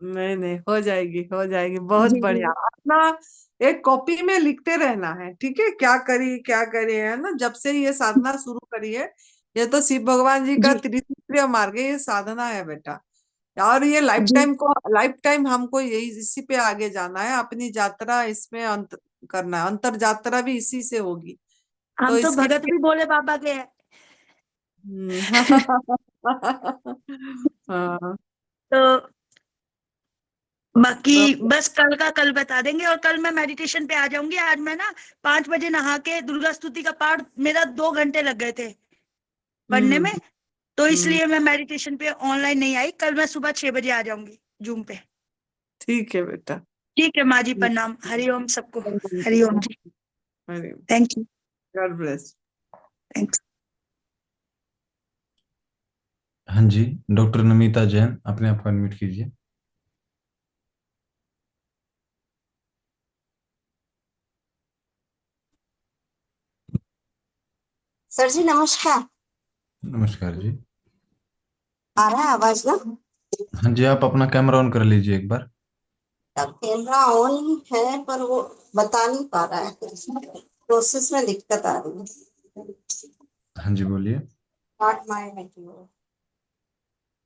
नहीं नहीं, हो जाएगी हो जाएगी, बहुत जी बढ़िया। जी अपना एक कॉपी में लिखते रहना है, ठीक है, क्या करी है ना, जब से ये साधना शुरू करी है। ये तो शिव भगवान जी का जी त्रिसूत्रीय मार्ग है, ये साधना है बेटा। और ये जी। लाइफ टाइम हमको यही इसी पे आगे जाना है, अपनी यात्रा इसमें अंत करना है, अंतर यात्रा भी इसी से होगी। तो हम तो इसके भगत भी भोले बाबा के हैं। हाँ। तो बाकी तो बस कल का कल बता देंगे। और कल मैं मेडिटेशन पे आ जाऊंगी। आज मैं ना 5 बजे नहा के दुर्गा स्तुति का पाठ, मेरा 2 घंटे लग गए थे पढ़ने हम्म में। तो हम्म, इसलिए मैं मेडिटेशन पे ऑनलाइन नहीं आई। कल मैं सुबह 6 बजे आ जाऊंगी जूम पे। ठीक है बेटा। ठीक है माँ जी, प्रणाम, हरिओम सबको। हरिओम जी। Thank you. God bless. Thanks. हाँ जी, डॉक्टर नमिता जैन, अपने आप को अनम्यूट कीजिए। सर जी नमस्कार। नमस्कार जी। आ रहा है आवाज ना? हाँ जी, आप अपना कैमरा ऑन कर लीजिए एक बार। तब कैमरा ऑन ही है पर वो बता नहीं पा रहा है, प्रोसेस में दिक्कत आ रही है। हाँ जी, बोलिए। स्टार्ट माय वीडियो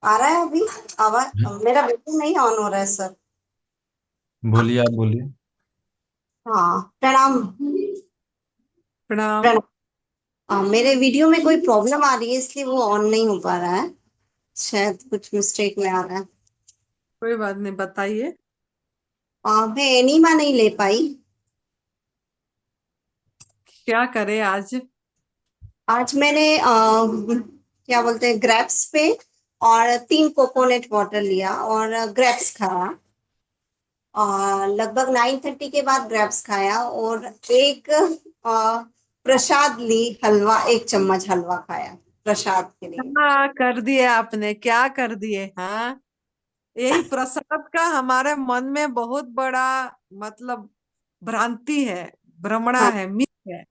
आ रहा है अभी आवाज? मेरा वीडियो नहीं ऑन हो रहा है सर। बोलिए, आप बोलिए। हाँ, प्रणाम। प्रणाम। प्रणाम। मेरे वीडियो में कोई प्रॉब्लम आ रही है इसलिए वो ऑन नहीं हो पा रहा है, शायद कुछ मिस्टेक में आ रहा है। कोई बात नहीं, बताइए। मैं एनीमा नहीं ले पाई। क्या करे आज? आज मैंने क्या बोलते हैं, ग्रेप्स पे और 3 कोकोनट वाटर लिया और ग्रेप्स खाया। लगभग 9:30 के बाद ग्रेप्स खाया और एक प्रसाद ली, हलवा, 1 चम्मच हलवा खाया प्रसाद के लिए। हाँ, कर दिए आपने, क्या कर दिए। हाँ, यही प्रसाद का हमारे मन में बहुत बड़ा मतलब भ्रांति है, भ्रमणा हाँ है, मिथ है।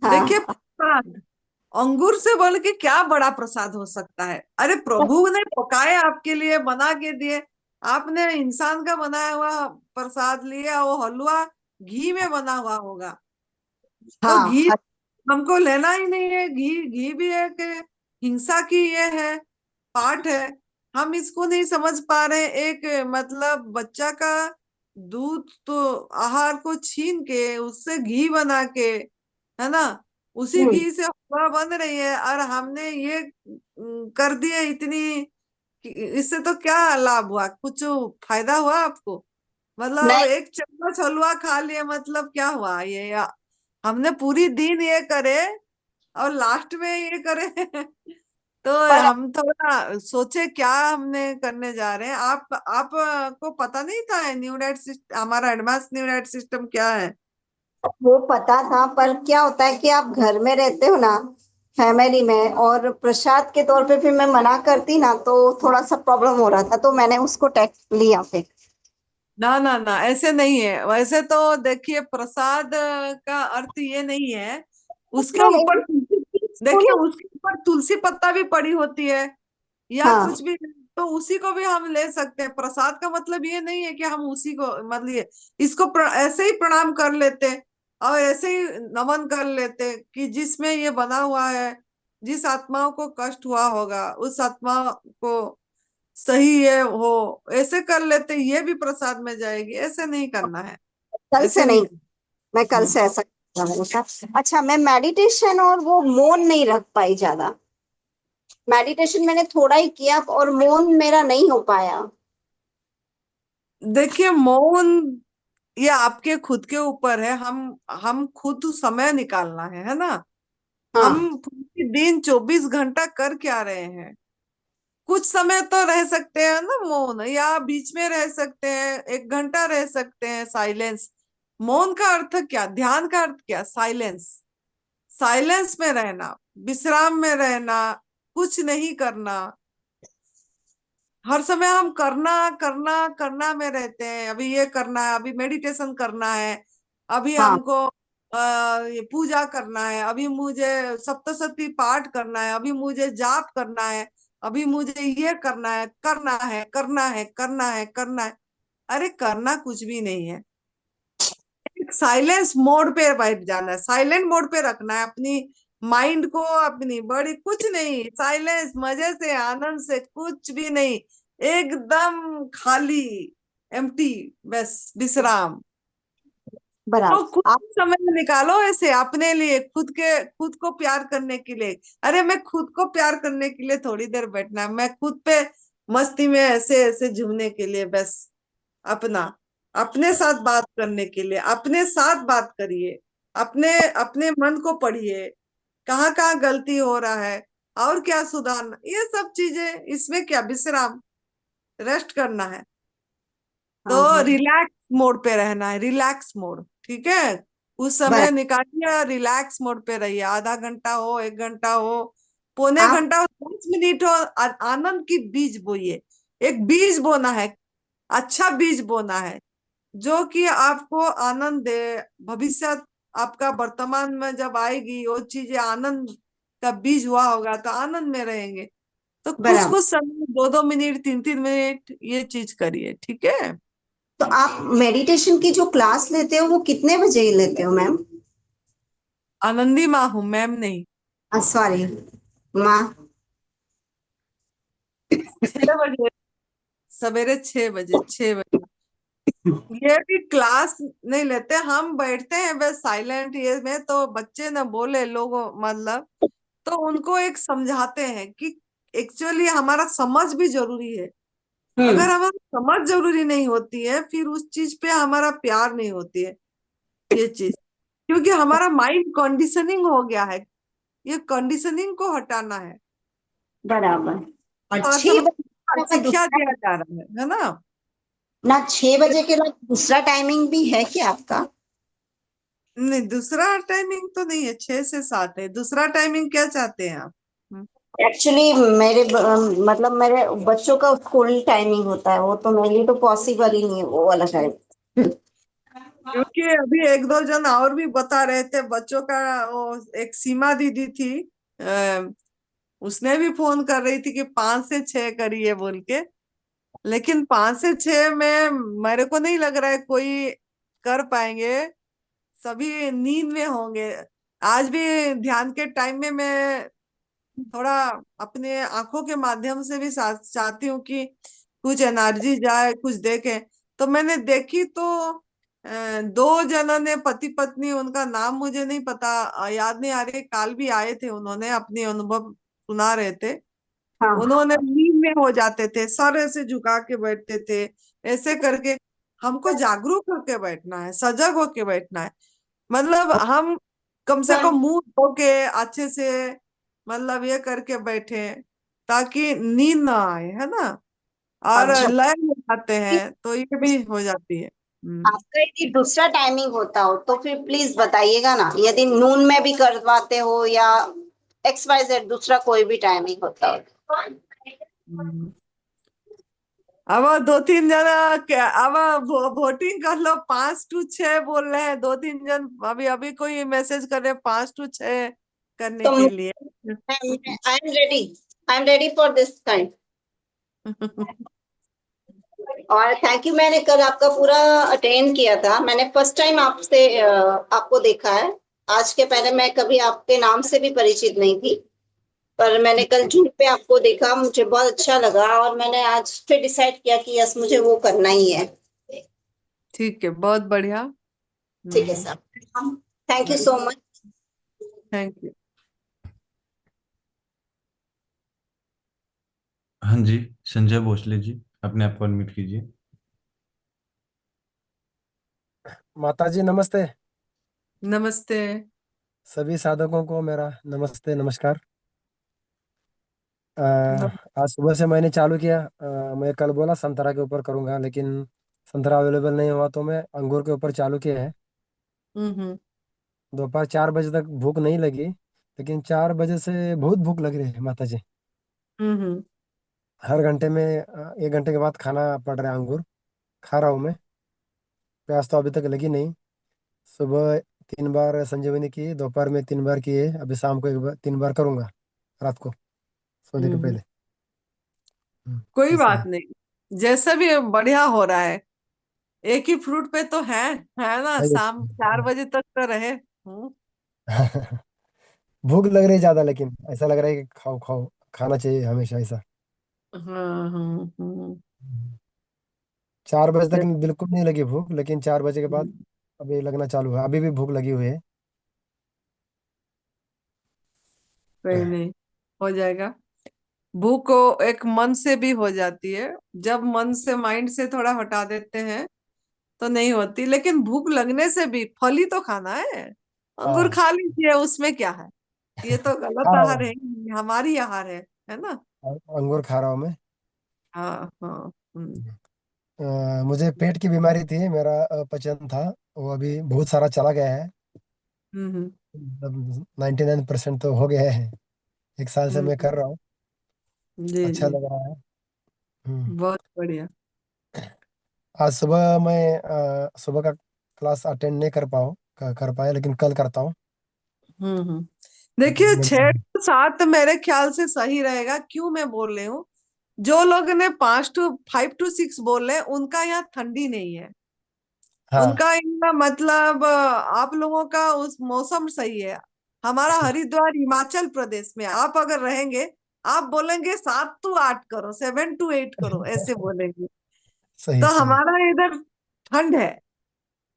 देखिए, हाँ प्रसाद अंगूर से बोल के क्या बड़ा प्रसाद हो सकता है? अरे प्रभु ने पकाए आपके लिए, बना के दिए, आपने इंसान का बनाया हुआ प्रसाद लिया, वो हलवा घी में बना हुआ होगा। तो घी हाँ हमको लेना ही नहीं है। घी घी भी एक हिंसा की ये है, पार्ट है। हम इसको नहीं समझ पा रहे। एक मतलब बच्चा का दूध तो आहार को छीन के उससे घी बना के, है ना, उसी घी से हलवा बन रही है, और हमने ये कर दिए इतनी। इससे तो क्या लाभ हुआ? कुछ फायदा हुआ आपको? मतलब नहीं। 1 चम्मच हलवा खा लिए, मतलब क्या हुआ ये? हमने पूरी दिन ये करे और लास्ट में ये करे। तो पर हम थोड़ा सोचे क्या हमने करने जा रहे हैं। आप को पता नहीं था न्यू डाइट सिस्टम, हमारा एडवांस न्यू डाइट सिस्टम क्या है? वो पता था, पर क्या होता है कि आप घर में रहते हो ना, फैमिली में, और प्रसाद के तौर पे फिर मैं मना करती ना तो थोड़ा सा प्रॉब्लम हो रहा था, तो मैंने उसको टेक्स्ट लिया फिर। ना ना ना, ऐसे नहीं है। वैसे तो देखिए, प्रसाद का अर्थ ये नहीं है। उसके नहीं, ऊपर देखिए, नहीं, उसके ऊपर तुलसी पत्ता भी पड़ी होती है, या हाँ कुछ भी, तो उसी को भी हम ले सकते हैं। प्रसाद का मतलब ये नहीं है कि हम उसी को, मतलब इसको ऐसे ही प्रणाम कर लेते और ऐसे ही नमन कर लेते कि जिसमें ये बना हुआ है, जिस आत्माओं को कष्ट हुआ होगा उस आत्मा को सही है हो, ऐसे कर लेते, ये भी प्रसाद में जाएगी। ऐसे नहीं करना है, कल से ऐसे नहीं नहीं। मैं कल हम्म। से ऐसा करूंगा। अच्छा, मैं मेडिटेशन और वो मौन नहीं रख पाई ज्यादा। मेडिटेशन मैंने थोड़ा ही किया और मौन मेरा नहीं हो पाया। देखिए, मौन ये आपके खुद के ऊपर है। हम खुद समय निकालना है ना। हम हाँ पूरे दिन 24 घंटा कर क्या रहे हैं? कुछ समय तो रह सकते हैं ना मौन, या बीच में रह सकते हैं, 1 घंटा रह सकते हैं साइलेंस। मौन का अर्थ क्या? ध्यान का अर्थ क्या? साइलेंस। साइलेंस में रहना, विश्राम में रहना, कुछ नहीं करना। हर समय हम करना करना करना में रहते हैं। अभी ये करना है, अभी मेडिटेशन करना है, अभी हाँ हमको ये पूजा करना है, अभी मुझे सप्तशती पाठ करना है, अभी मुझे जाप करना है, अभी मुझे ये करना है, करना है, करना है, करना है, करना है। अरे करना कुछ भी नहीं है। साइलेंस मोड पे बैठ जाना है, साइलेंट मोड पे रखना है अपनी माइंड को, अपनी बॉडी। कुछ नहीं, साइलेंस, मजे से, आनंद से, कुछ भी नहीं, एकदम खाली, एम्प्टी, बस विश्राम। तो बराबर। खुद आप समय निकालो ऐसे अपने लिए, खुद को प्यार करने के लिए। अरे मैं खुद को प्यार करने के लिए थोड़ी देर बैठना है, मैं खुद पे मस्ती में ऐसे ऐसे झूमने के लिए, बस अपना, अपने साथ बात करने के लिए अपने साथ बात करिए। अपने अपने मन को पढ़िए, कहाँ कहाँ गलती हो रहा है और क्या सुधारना, ये सब चीजें। इसमें क्या, विश्राम, रेस्ट करना है। तो हाँ हाँ रिलैक्स मोड पे रहना है, रिलैक्स मोड, ठीक है। उस समय बराबर। निकालिए, रिलैक्स मोड पे रहिए। आधा घंटा हो, 1 घंटा हो, पौने आप घंटा हो, 10 मिनट हो, आनंद की बीज बोइए। एक बीज बोना है, अच्छा बीज बोना है, जो कि आपको आनंद दे। भविष्य आपका वर्तमान में जब आएगी वो चीजें, आनंद का बीज हुआ होगा तो आनंद में रहेंगे। तो कुछ बराबर। कुछ समय 2-2 मिनट 3-3 मिनट ये चीज करिए, ठीक है। तो आप मेडिटेशन की जो क्लास लेते हो वो कितने बजे लेते हो मैम? आनंदी माँ हूँ, मैम नहीं। सॉरी माँ। 6 बजे, सवेरे 6 बजे, 6 बजे। ये भी क्लास नहीं लेते हम, बैठते हैं बस साइलेंट ये में, तो बच्चे न बोले लोग, मतलब तो उनको एक समझाते हैं कि एक्चुअली हमारा समझ भी जरूरी है। अगर हमारा समझ जरूरी नहीं होती है, फिर उस चीज पे हमारा प्यार नहीं होती है, ये चीज, क्योंकि हमारा माइंड कंडीशनिंग हो गया है। ये कंडीशनिंग को हटाना है, बराबर। और और 6 बजे का शिक्षा दूसरा, दिया जा रहा है ना। ना 6 बजे के बाद दूसरा टाइमिंग भी है क्या आपका? नहीं, दूसरा टाइमिंग तो नहीं है, 6 से 7 है। दूसरा टाइमिंग क्या चाहते हैं आप? एक्चुअली मतलब मेरे बच्चों का स्कूल टाइमिंग होता है, वो तो मेरे लिए तो पॉसिबल ही नहीं है वो वाला टाइम। क्योंकि अभी 1-2 जन और भी बता रहे थे बच्चों का, वो एक सीमा दीदी थी, उसने भी फोन कर रही थी कि 5 से 6 करिए बोल के, लेकिन 5 से 6 में मेरे को नहीं लग रहा है कोई कर पाएंगे, सभी नींद में होंगे। आज भी ध्यान के टाइम में मैं थोड़ा अपने आंखों के माध्यम से भी चाहती हूँ कि कुछ एनर्जी जाए, कुछ देखें। तो मैंने देखी तो 2 जनों ने, पति पत्नी, उनका नाम मुझे नहीं पता, याद नहीं आ रही, काल भी आए थे, उन्होंने अपने अनुभव सुना रहे थे। हाँ। उन्होंने नींद में हो जाते थे, सर ऐसे झुका के बैठते थे, ऐसे करके। हमको जागरूक होके बैठना है, सजग होके बैठना है, मतलब हम कम से कम मुंह धो के अच्छे से, मतलब ये करके बैठे, ताकि नींद ना आए, है ना। और अच्छा, लय में जाते हैं तो ये भी हो जाती है। आपका यदि दूसरा टाइमिंग होता हो तो फिर प्लीज बताइएगा ना, यदि नून में भी करवाते हो या XYZ दूसरा कोई भी टाइमिंग होता हो। हम्म। अब 2-3 जना अब वोटिंग कर लो, 5 to 6 बोल रहे हैं 2-3 जन, अभी अभी कोई मैसेज कर रहे 5 to 6 करने तो के लिए। I am ready for this time. और थैंक यू, मैंने कल आपका पूरा अटेंड किया था। मैंने फर्स्ट टाइम आपसे आपको देखा है। आज के पहले मैं कभी आपके नाम से भी परिचित नहीं थी, पर मैंने कल जूम पे आपको देखा, मुझे बहुत अच्छा लगा और मैंने आज फिर डिसाइड किया कि यस मुझे वो करना ही है। ठीक है, बहुत बढ़िया। ठीक है sir, thank you so much. Thank you. हाँ जी, संजय भोसले जी, अपने आप को अनम्यूट कीजिए। माता जी नमस्ते। नमस्ते। सभी साधकों को मेरा नमस्ते, नमस्कार। नम- आज सुबह से मैंने चालू किया। मैं कल बोला संतरा के ऊपर करूंगा, लेकिन संतरा अवेलेबल नहीं हुआ तो मैं अंगूर के ऊपर चालू किया है। हम्म। दोपहर 4 बजे तक भूख नहीं लगी, लेकिन 4 बजे से बहुत भूख लग रही है माता जी। हम्म। हर घंटे में 1 घंटे के बाद खाना पड़ रहा है अंगूर। खा रहा हूँ मैं। प्यास तो अभी तक लगी नहीं। सुबह 3 बार संजीवनी की, दोपहर में 3 बार किए, अभी शाम को 3 बार करूंगा, रात को सोने के हम्म। पहले। कोई ऐसा बात है। नहीं, जैसा भी बढ़िया हो रहा है। एक ही फ्रूट पे तो है ना, है शाम 4 बजे तक तो रहे। भूख लग रही है ज्यादा, लेकिन ऐसा लग रहा है कि खाओ खाओ, खाना चाहिए हमेशा ऐसा। हाँ हाँ हाँ। 4 बजे तक बिल्कुल नहीं लगी भूख, लेकिन 4 बजे के बाद अभी लगना चालू है। अभी भी भूख लगी हुई है। कोई नहीं, हो जाएगा। भूख को एक मन से भी हो जाती है, जब मन से, माइंड से थोड़ा हटा देते हैं तो नहीं होती, लेकिन भूख लगने से भी फल ही तो खाना है। अंगूर हाँ। खा लीजिए, उसमें क्या है। ये तो खा गलत रहा आहार है हूँ। ही नहीं, हमारी आहार है ना। अंगूर खा रहा हूँ मैं। हाँ हाँ। मुझे पेट की बीमारी थी, मेरा अपचन था। वो अभी बहुत सारा चला गया है। हम्म। मतलब 99% तो हो गया है। 1 साल से मैं कर हम्म। रहा हूँ। जी अच्छा जी, लग रहा है। हम्म। बहुत बढ़िया। आज सुबह मैं सुबह का क्लास अटेंड नहीं कर पाया, लेकिन कल करता हूँ। हम्म। देखिए मिल 6 से 7 मेरे ख्याल से सही रहेगा। क्यों मैं बोल रही हूँ, जो लोग ने 5 to 6 बोल रहे हैं उनका यहाँ ठंडी नहीं है। हाँ उनका इनका मतलब आप लोगों का उस मौसम सही है। हमारा हरिद्वार हिमाचल प्रदेश में आप अगर रहेंगे, आप बोलेंगे 7 to 8 करो, 7 to 8 करो, ऐसे बोलेंगे। सही तो सही। हमारा इधर ठंड है।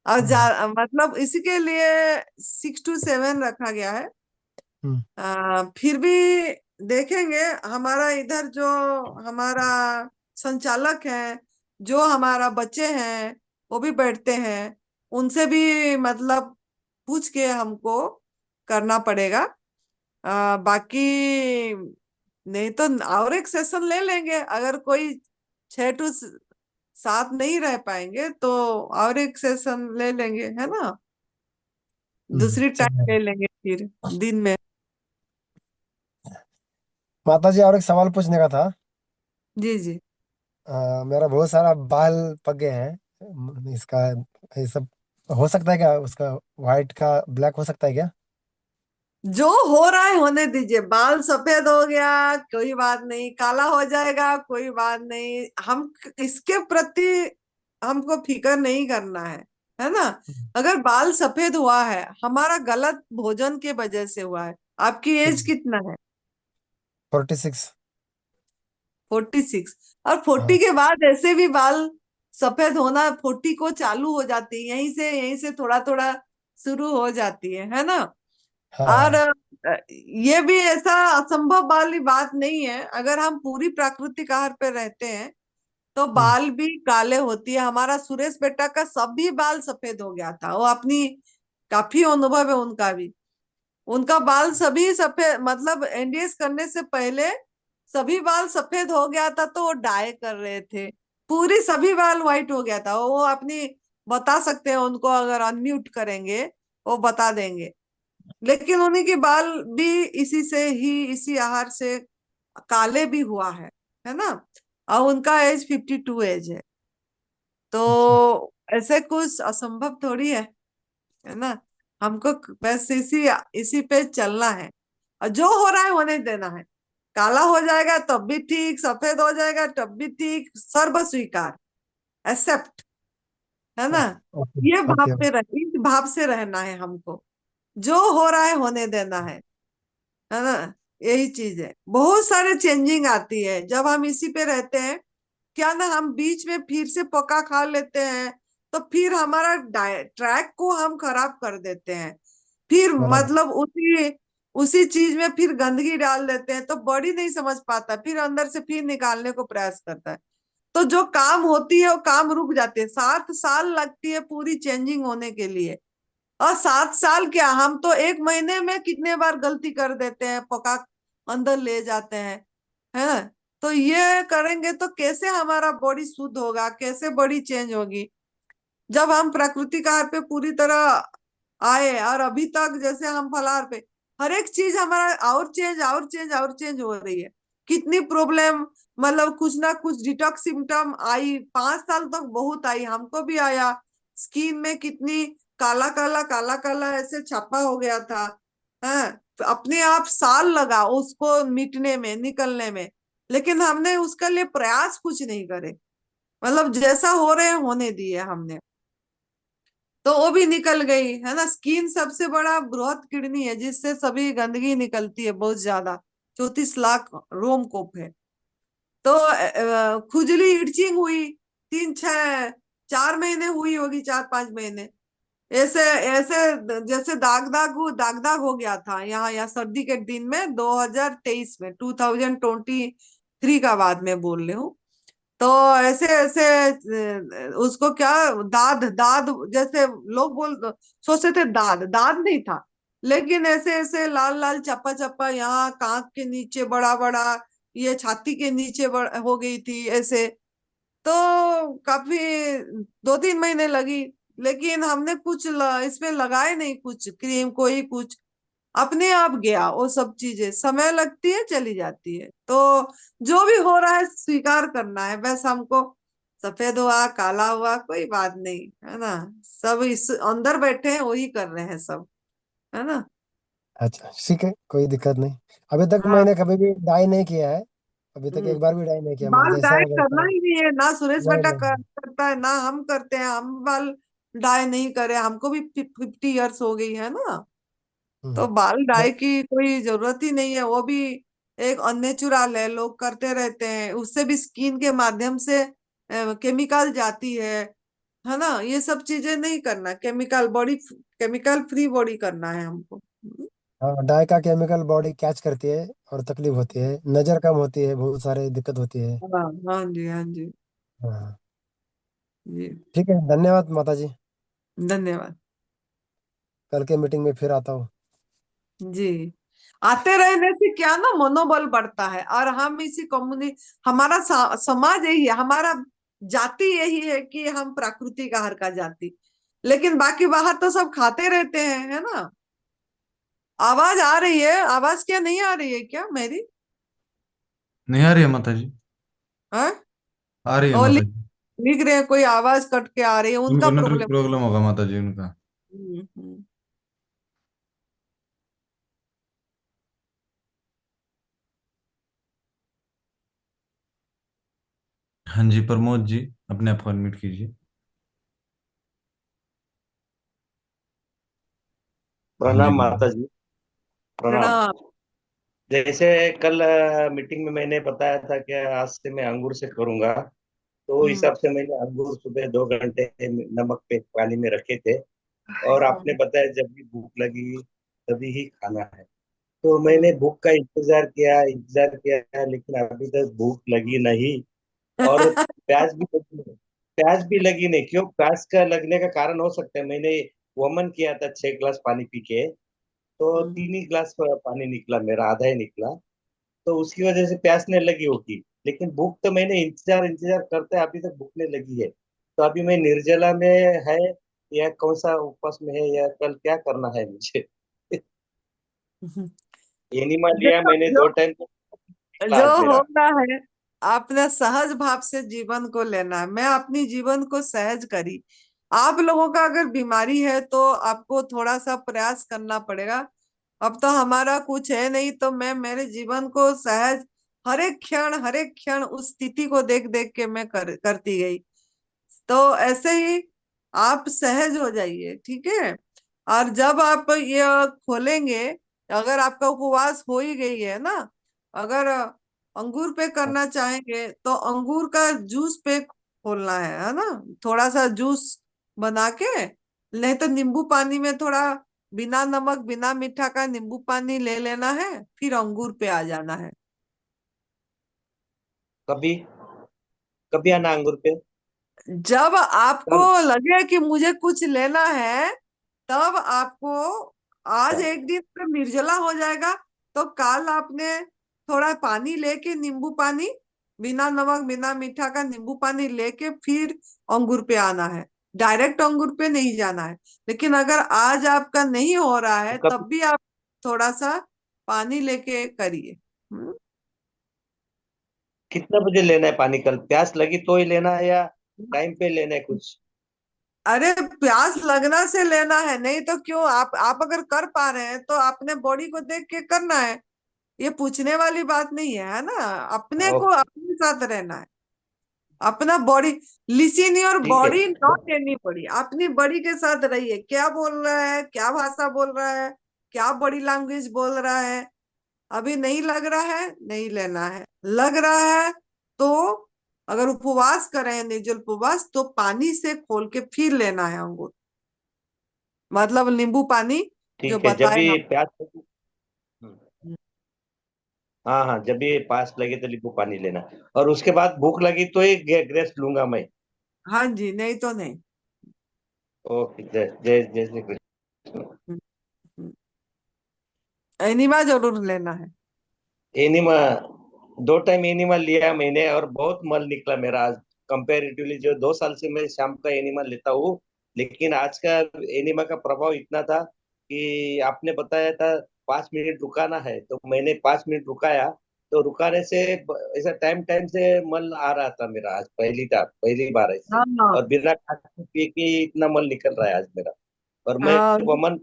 और हम्म मतलब इसी के लिए 6 to 7 रखा गया है। हम्म फिर भी देखेंगे, हमारा इधर जो हमारा संचालक है, जो हमारा बच्चे हैं, वो भी बैठते हैं, उनसे भी मतलब पूछ के हमको करना पड़ेगा। बाकी नहीं तो और एक सेशन ले लेंगे। अगर कोई 6 to 7 नहीं रह पाएंगे तो और एक सेशन ले लेंगे, है ना। दूसरी टाइम चलिए। ले लेंगे फिर दिन में। माता जी, और एक सवाल पूछने का था। जी जी। मेरा बहुत सारा बाल पक गए हैं इसका, ये सब हो सकता है क्या? उसका व्हाइट का ब्लैक हो सकता है क्या? जो हो रहा है होने दीजिए। बाल सफेद हो गया कोई बात नहीं, काला हो जाएगा कोई बात नहीं। हम इसके प्रति हमको फिक्र नहीं करना है ना। अगर बाल सफेद हुआ है, हमारा गलत भोजन के वजह से हुआ है। आपकी एज कितना है? 46। 46। और 40 हाँ के बाद ऐसे भी बाल सफेद होना 40 को चालू हो जाती है, यहीं से थोड़ा थोड़ा शुरू हो जाती है ना। और हाँ। ये भी ऐसा असंभव वाली बात नहीं है। अगर हम पूरी प्राकृतिक आहार पे रहते हैं तो हम्म बाल भी काले होती है। हमारा सुरेश बेटा का सभी बाल सफेद हो गया था। वो अपनी काफी अनुभव है उनका भी। उनका बाल सभी सफेद, मतलब एनडीएस करने से पहले सभी बाल सफेद हो गया था, तो वो डाई कर रहे थे। पूरी सभी बाल व्हाइट हो गया था। वो अपनी बता सकते हैं, उनको अगर अनम्यूट करेंगे वो बता देंगे। लेकिन उन्हीं के बाल भी इसी से ही, इसी आहार से काले भी हुआ है ना। और उनका एज 52 एज है। अच्छा। तो ऐसे कुछ असंभव थोड़ी है ना। हमको बस इसी इसी पे चलना है। और जो हो रहा है होने देना है। काला हो जाएगा तब भी ठीक, सफेद हो जाएगा तब भी ठीक, सर्व स्वीकार, एक्सेप्ट, है ना। ओके ये भाव ओके। पे इस भाव से रहना है हमको। जो हो रहा है होने देना है ना। यही चीज है। बहुत सारे चेंजिंग आती है जब हम इसी पे रहते हैं। क्या ना, हम बीच में फिर से पका खा लेते हैं तो फिर हमारा ट्रैक को हम खराब कर देते हैं। फिर बराबर। मतलब उसी उसी चीज में फिर गंदगी डाल देते हैं, तो बॉडी नहीं समझ पाता, फिर अंदर से फिर निकालने को प्रयास करता है। तो जो काम होती है वो काम रुक जाती है। 7 साल लगती है पूरी चेंजिंग होने के लिए। और 7 साल क्या, हम तो एक महीने में कितने बार गलती कर देते हैं, पका अंदर ले जाते हैं, है ना। तो ये करेंगे तो कैसे हमारा बॉडी शुद्ध होगा, कैसे बॉडी चेंज होगी। जब हम प्राकृतिक आहार पे पूरी तरह आए, और अभी तक जैसे हम फलाहार पे, हर एक चीज हमारा और चेंज और चेंज और चेंज हो रही है। कितनी प्रॉब्लम, मतलब कुछ ना कुछ डिटॉक्स सिम्टम आई। 5 साल तक बहुत आई, हमको भी आया। स्किन में कितनी काला काला काला काला ऐसे छापा हो गया था। है, अपने आप साल लगा उसको मिटने में, निकलने में। लेकिन हमने उसके लिए प्रयास कुछ नहीं करे। मतलब जैसा हो रहे होने दिए हमने, तो वो भी निकल गई, है ना। स्किन सबसे बड़ा बृहद किडनी है, जिससे सभी गंदगी निकलती है बहुत ज्यादा। 34 लाख रोम कोप है। तो खुजली, इटचिंग हुई 3 6 4 महीने हुई होगी, 4 5 महीने। ऐसे ऐसे जैसे दाग दाग हो गया था यहाँ सर्दी के दिन में, 2023 में, 2023 का बाद में बोल रही हूँ। तो ऐसे ऐसे उसको क्या, दाद दाद जैसे लोग सोचते थे, दाद दाद नहीं था। लेकिन ऐसे ऐसे लाल लाल चप्पा चप्पा यहाँ कांख के नीचे बड़ा बड़ा, ये छाती के नीचे हो गई थी ऐसे। तो काफी 2 3 महीने लगी। लेकिन हमने कुछ इसमें लगाए नहीं, कुछ क्रीम कोई कुछ, अपने आप गया। वो सब चीजें समय लगती है, चली जाती है। तो जो भी हो रहा है स्वीकार करना है बस हमको। सफेद हुआ काला हुआ कोई बात नहीं, है ना। सब इस अंदर बैठे हैं, वही कर रहे हैं सब, है ना। अच्छा ठीक है, कोई दिक्कत नहीं। अभी तक हाँ। मैंने कभी भी डाई नहीं किया है, अभी तक एक बार भी डाई नहीं किया, मैं बाल जैसा डाई वैसा। करना ही नहीं है ना, सुरेश नहीं बेटा नहीं। करता है ना, हम करते हैं, हम बाल डाई नहीं करे, हमको भी 50 इयर्स हो गई है ना, तो हम्म। बाल नहीं, डाई की कोई जरूरत ही नहीं है, वो भी एक अननेचुरल है, लोग करते रहते हैं, उससे भी स्किन के माध्यम से केमिकल जाती है ना, ये सब चीजें नहीं करना, केमिकल फ्री बॉडी करना है हमको। हाँ, डाई का केमिकल बॉडी कैच करती है और तकलीफ होती है, नजर कम होती है, बहुत सारे दिक्कत होती है। हाँ हाँ जी, हाँ जी। हाँ जी, ठीक है, धन्यवाद माता जी। धन्यवाद। कल के मीटिंग में फिर आता हूँ। जी, आते रहने से क्या ना मनोबल बढ़ता है, और हम इसी हमारा समाज यही है, हमारा जाति यही है कि हम प्राकृतिक आहार का जाति, लेकिन बाकी बाहर तो सब खाते रहते हैं, है ना। आवाज आ रही है, आवाज क्या नहीं आ रही है क्या मेरी? नहीं आ रही है माता जी? हाँ, आ रही है और माता जी। लिख रहे हैं, कोई आवाज कट के आ रही है, उनका उनको नेटवर्क प्रॉब्लम। प्रॉब्लम होगा माता जी उनका। हम्म। हाँ जी प्रमोद जी, अपने आप को अनम्यूट कीजिए। हाँ जी प्रणाम माता बोलिए। जी। प्रणाम। प्रणाम। जैसे कल मीटिंग में मैंने बताया था कि आज से मैं अंगूर से करूंगा, तो उस हम्म। हिसाब से मैंने अंगूर सुबह 2 घंटे नमक पे पानी में रखे थे। और आपने बताया जब भी भूख लगी तभी ही खाना है, तो मैंने भूख का इंतजार किया, लेकिन अभी तक भूख लगी नहीं। और प्यास भी लगी नहीं। क्यों प्यास का लगने का कारण हो सकता है, मैंने वमन किया था 6 गिलास पानी पी के, तो 3 ही गिलास पानी निकला मेरा, आधा ही निकला, तो उसकी वजह से प्यास नहीं लगी होगी। लेकिन भूख तो मैंने इंतजार इंतजार करते अभी तक भूख नहीं लगी है। तो अभी मैं निर्जला में है या कौन सा उपवास में है, या कल क्या करना है मुझे? एनिमा लिया देखो, मैंने जो 2 टाइम, निकला जो आज मेरा। होना है, अपने सहज भाव से जीवन को लेना है, मैं अपनी जीवन को सहज करी। आप लोगों का अगर बीमारी है तो आपको थोड़ा सा प्रयास करना पड़ेगा। अब तो हमारा कुछ है नहीं, तो मैं मेरे जीवन को सहज, हर एक क्षण उस स्थिति को देख देख के मैं करती गई, तो ऐसे ही आप सहज हो जाइए, ठीक है। और जब आप ये खोलेंगे, अगर आपका उपवास हो ही गई है ना, अगर अंगूर पे करना चाहेंगे तो अंगूर का जूस पे खोलना है ना, थोड़ा सा जूस बना के, नहीं तो नींबू पानी में थोड़ा, बिना नमक बिना मीठा का नींबू पानी ले लेना है, फिर अंगूर पे आ जाना है। कभी कभी आना अंगूर पे? जब आपको कल? लगे कि मुझे कुछ लेना है, तब आपको, आज एक दिन तो निर्जला हो जाएगा, तो कल आपने थोड़ा पानी लेके, नींबू पानी, बिना नमक बिना मीठा का नींबू पानी लेके फिर अंगूर पे आना है, डायरेक्ट अंगूर पे नहीं जाना है। लेकिन अगर आज आपका नहीं हो रहा है, कभी तब भी आप थोड़ा सा पानी लेके करिए। कितना बजे लेना है पानी? कल प्यास लगी तो ही लेना है या टाइम पे लेना है कुछ? अरे, प्यास लगना से लेना है, नहीं तो क्यों, आप अगर कर पा रहे हैं तो अपने बॉडी को देख के करना है, ये पूछने वाली बात नहीं है ना। अपने को ओके, अपने साथ रहना है, अपना बॉडी, लिसन योर ठीक है। बॉडी नॉट एनी बॉडी, अपनी बॉडी के साथ रहिए, क्या बोल रहा है, क्या भाषा बोल रहा है, क्या बॉडी लैंग्वेज बोल रहा है। अभी नहीं लग रहा है, नहीं लेना है, लग रहा है तो, अगर उपवास करें निर्जल उपवास, तो पानी से खोल के फिर लेना है अंगूर, मतलब नींबू पानी, जो ठीक है, जब बताए भी हम। प्यास लगी। हाँ हाँ, जब भी प्यास लगे तो नींबू पानी लेना, और उसके बाद भूख लगी तो ही ग्रेप्स लूंगा मैं। हाँ जी, नहीं तो नहीं। ओके, जय जय जय श्री कृष्ण। एनिमा जरूर लेना है। एनिमा 2 टाइम एनिमा लिया मैंने, और बहुत मल निकला मेरा आज। कंपेरेटिवली जो 2 साल से मैं शाम का एनिमा लेता हूँ, लेकिन आज का एनिमा का प्रभाव इतना था कि आपने बताया था 5 मिनट रुकाना है, तो मैंने 5 मिनट रुकाया, तो रुकाने से ऐसा टाइम टाइम से मल आ रहा था मेरा। आज पहली बार ऐसे, हाँ हाँ और बिना खाने पिए के इतना मल निकल रहा है आज मेरा। और मैं हाँ। वमन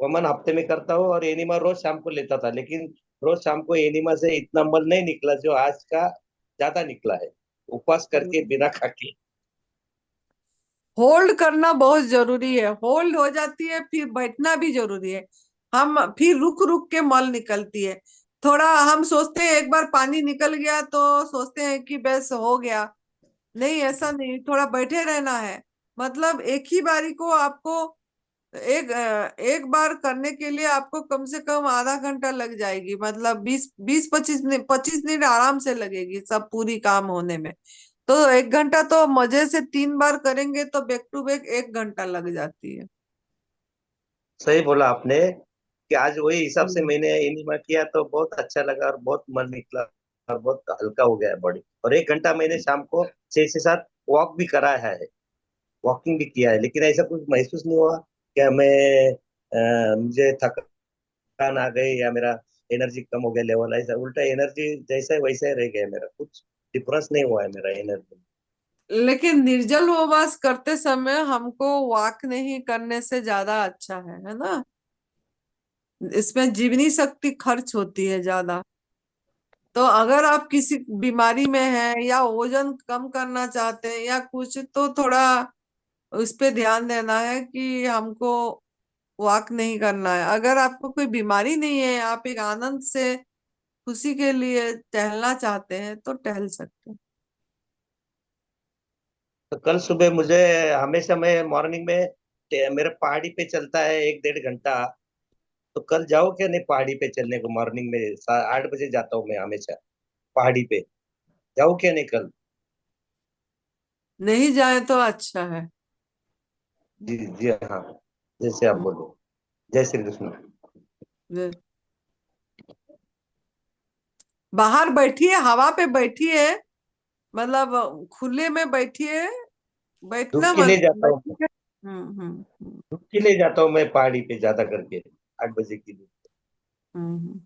कॉमन हफ्ते में करता हूँ, और एनिमा रोज शाम को लेता था, लेकिन रोज शाम को एनिमा से इतना मल नहीं निकला जो आज का ज्यादा निकला है, उपवास करके बिना खा के। होल्ड करना बहुत जरूरी है, होल्ड हो जाती है फिर बैठना भी जरूरी है। हम फिर रुक रुक के मल निकलती है। थोड़ा हम सोचते हैं एक बार पानी निकल गया तो सोचते हैं कि बस हो गया, नहीं ऐसा नहीं, थोड़ा बैठे रहना है। मतलब एक ही बारी को आपको एक बार करने के लिए आपको कम से कम आधा घंटा लग जाएगी, मतलब 20-25 मिनट आराम से लगेगी सब पूरी काम होने में। तो 1 घंटा तो मजे से 3 बार करेंगे तो बैक टू बैक 1 घंटा लग जाती है। सही बोला आपने कि आज वही हिसाब से मैंने एनिमा किया तो बहुत अच्छा लगा और बहुत मन निकला और बहुत हल्का हो गया है बॉडी। और 1 घंटा मैंने शाम को 6 से 7 वॉक भी करा है, वॉकिंग भी किया है, लेकिन ऐसा कुछ महसूस नहीं हुआ कि मुझे थकान आ गई या मेरा एनर्जी कम हो गया लेवल। ऐसा उल्टा एनर्जी जैसा है वैसा ही रह गया, मेरा कुछ डिफरेंस नहीं हुआ है मेरा एनर्जी। लेकिन निर्जल उपवास करते समय हमको वॉक नहीं करने से ज्यादा अच्छा है ना। इसमें जीवनी शक्ति खर्च होती है ज्यादा। तो अगर आप किसी बीमारी में हैं या वजन कम करना चाहते हैं या कुछ, तो थोड़ा उस पे ध्यान देना है कि हमको वॉक नहीं करना है। अगर आपको कोई बीमारी नहीं है, आप एक आनंद से खुशी के लिए टहलना चाहते हैं तो टहल सकते हैं। तो कल सुबह मुझे हमेशा मैं मॉर्निंग में मेरा पहाड़ी पे चलता है 1-1.5 घंटा। तो कल जाओ क्या नहीं पहाड़ी पे चलने को? मॉर्निंग में 8 बजे जाता हूँ मैं हमेशा पहाड़ी पे, जाओ क्या नहीं कल? नहीं जाए तो अच्छा है। जी जी हाँ, जैसे आप बोलो। जय श्री कृष्ण। बाहर बैठिए, हवा पे बैठिए, मतलब खुले में बैठिए, बैठना धूप के लिए मत जाता हूँ, बैठिए। हम्म। धूप के लिए जाता हूँ मैं पहाड़ी पे ज्यादा करके 8 बजे के लिए। हम्म।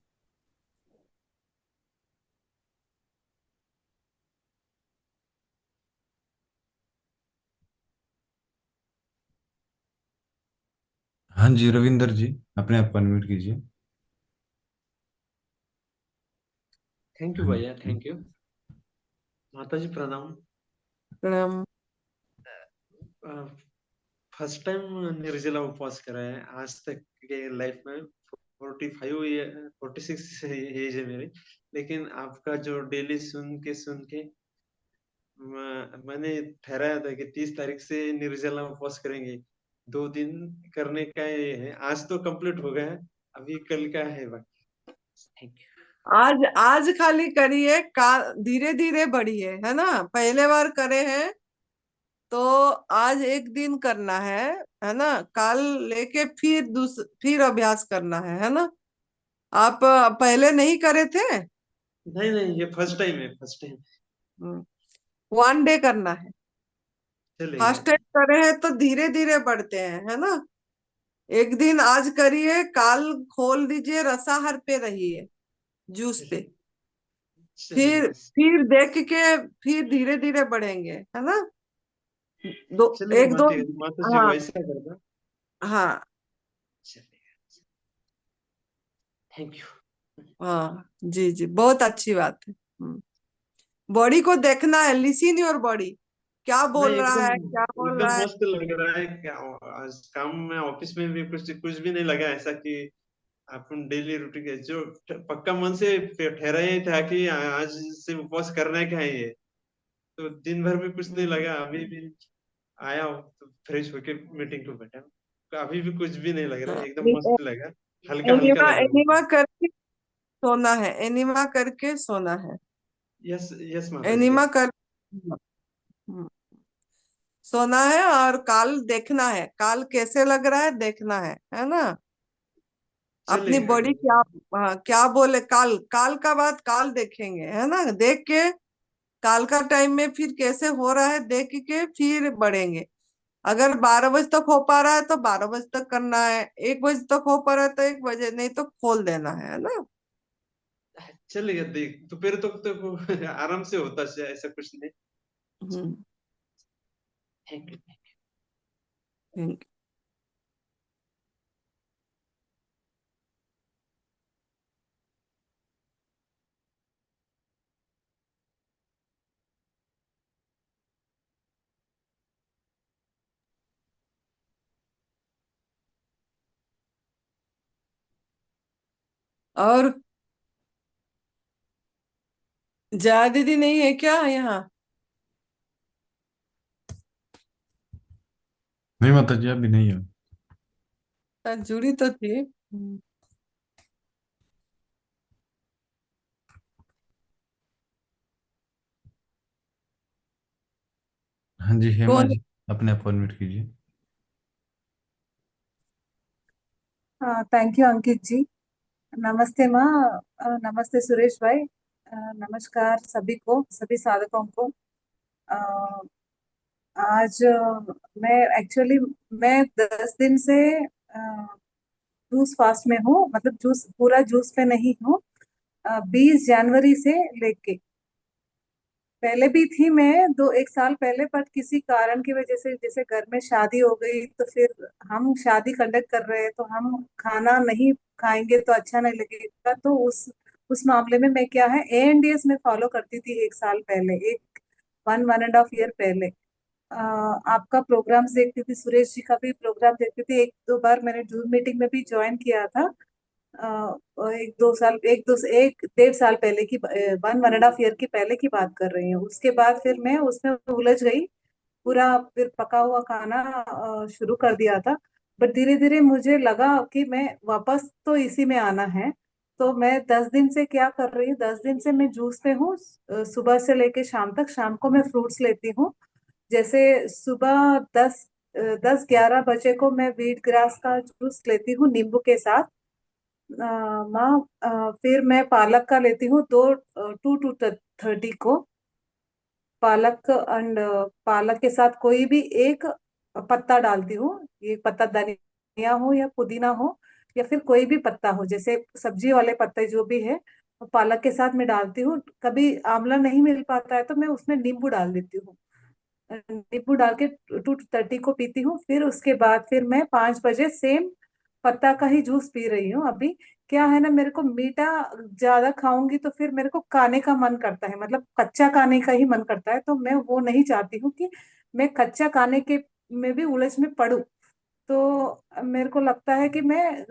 हाँ जी रविंदर जी, अपने आप को अनम्यूट कीजिए। थैंक यू हाँ भैया, थैंक यू। माता जी प्रणाम। प्रणाम। फर्स्ट टाइम निर्जला उपवास करा है आज तक के लाइफ में। 46 एज है मेरी, लेकिन आपका जो डेली सुन के मैंने ठहराया था कि 30 तारीख से निर्जला उपवास करेंगे। 2 दिन करने का ये है, आज तो कंप्लीट हो गया है, अभी कल का है बाकी। Thank you. आज आज खाली करिए, धीरे धीरे बढ़िए, है ना। पहले बार करे हैं तो आज एक दिन करना है ना। कल लेके फिर अभ्यास करना है ना। आप पहले नहीं करे थे? नहीं नहीं, ये फर्स्ट टाइम है, फर्स्ट टाइम। 1 डे करना है। चलेगा। फर्स्ट टाइम करे हैं तो धीरे धीरे बढ़ते हैं, है ना। एक दिन आज करिए, काल खोल दीजिए, रसाहार पे रहिए, जूस पे। चलेगा फिर देख के फिर धीरे धीरे बढ़ेंगे, है ना। चलेगा। एक दो। माता जी हाँ वैसा करना। हाँ चलेगा। Thank you. हाँ, जी जी, बहुत अच्छी बात है। बॉडी को देखना है, लिसन योर बॉडी, क्या नहीं, बोल रहा एकदम है, क्या बोल एकदम रहा है। मस्त लग रहा है। क्या आज काम में ऑफिस में भी कुछ भी नहीं लगा ऐसा कि अपन डेली रूटीन के जो पक्का मन से ठहरा ही था कि आज से उपवास करना है क्या है ये। तो दिन भर में कुछ नहीं लगा, अभी भी आया हूँ तो फ्रेश होके मीटिंग को बैठा हूँ, तो अभी भी कुछ भी नहीं लग रहा है, एकदम मस्त लगा, हल्का हल्का एनिमा लग रहा एनिमा है। करके सोना है, एनिमा करके सोना है। यस यस माता जी, एनिमा यस। कर सोना है, और काल देखना है, काल कैसे लग रहा है देखना है ना। अपनी चलेगा। बॉडी क्या, हाँ, क्या बोले। काल काल का बात काल देखेंगे, है ना। देख के काल का टाइम में फिर कैसे हो रहा है देख के फिर बढ़ेंगे। अगर 12 बजे तक हो पा रहा है तो 12 बजे तक करना है, 1 बजे तक हो पा रहा है तो 1 बजे, नहीं तो खोल देना है ना। चलेगा, देख दोपहर तक तो आराम से होता है, ऐसा कुछ नहीं। हम्म। Thank you. थैंक और जया दीदी नहीं है क्या यहाँ? नहीं माता जी अभी नहीं है। जुड़ी तो थी। हाँ जी हेमा कौन? जी, अपने आप अनम्यूट कीजिए। हाँ थैंक यू अंकित जी। नमस्ते माँ। नमस्ते सुरेश भाई। नमस्कार सभी को, सभी साधकों को। अ, आज मैं एक्चुअली मैं 10 दिन से जूस फास्ट में हूँ, मतलब जूस पूरा जूस पे नहीं हूँ। 20 जनवरी से लेके पहले भी थी मैं 1 साल पहले, बट किसी कारण की वजह से, जैसे घर में शादी हो गई तो फिर हम शादी कंडक्ट कर रहे हैं तो हम खाना नहीं खाएंगे तो अच्छा नहीं लगेगा, तो उस मामले में मैं क्या है ANDS में फॉलो करती थी 1 साल पहले, एक 1.5 ईयर पहले। आपका प्रोग्राम्स देखती थी, सुरेश जी का भी प्रोग्राम देखती थी, 1-2 बार मैंने जूम मीटिंग में भी ज्वाइन किया था। एक दो साल, 1-1.5 साल पहले की, 1.5 ईयर की पहले की बात कर रही हूँ। उसके बाद फिर मैं उसमें उलझ गई पूरा, फिर पका हुआ खाना शुरू कर दिया था। बट धीरे धीरे मुझे लगा कि मैं वापस तो इसी में आना है। तो मैं 10 दिन से क्या कर रही हूँ, 10 दिन से मैं जूस पे हूँ। सुबह से लेके शाम तक, शाम को मैं फ्रूट्स लेती हूँ। जैसे सुबह 10-11 बजे को मैं व्हीट ग्रास का जूस लेती हूँ नींबू के साथ। माँ, फिर मैं पालक का लेती हूँ 2 to 30 को। पालक एंड पालक के साथ कोई भी एक पत्ता डालती हूँ। ये पत्ता धनिया हो या पुदीना हो या फिर कोई भी पत्ता हो, जैसे सब्जी वाले पत्ते जो भी है, वो पालक के साथ मैं डालती हूँ। कभी आंवला नहीं मिल पाता है तो मैं उसमें नींबू डाल देती हूँ। नींबू डाल के 2 to 30 को पीती हूँ। फिर उसके बाद फिर मैं 5 बजे सेम पत्ता का ही जूस पी रही हूँ। अभी क्या है ना, मेरे को मीठा ज्यादा खाऊंगी तो फिर मेरे को खाने का मन करता है, मतलब कच्चा खाने का ही मन करता है, तो मैं वो नहीं चाहती हूँ कि मैं कच्चा खाने के में भी उलझ में पड़ूं। तो मेरे को लगता है कि मैं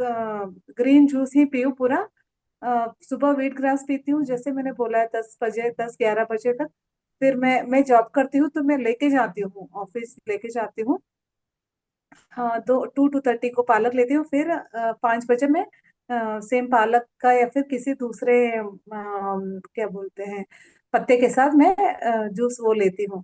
ग्रीन जूस ही पीऊँ पूरा। सुबह व्हीट ग्रास पीती हूँ, जैसे मैंने बोला है 10 बजे, 10-11 बजे तक। फिर मैं जॉब करती हूँ तो मैं लेके जाती हूँ, ऑफिस लेके जाती हूँ। हाँ, 2 to 30 को पालक लेती हूँ। फिर 5 बजे में सेम पालक का या फिर किसी दूसरे क्या बोलते हैं पत्ते के साथ मैं जूस वो लेती हूँ।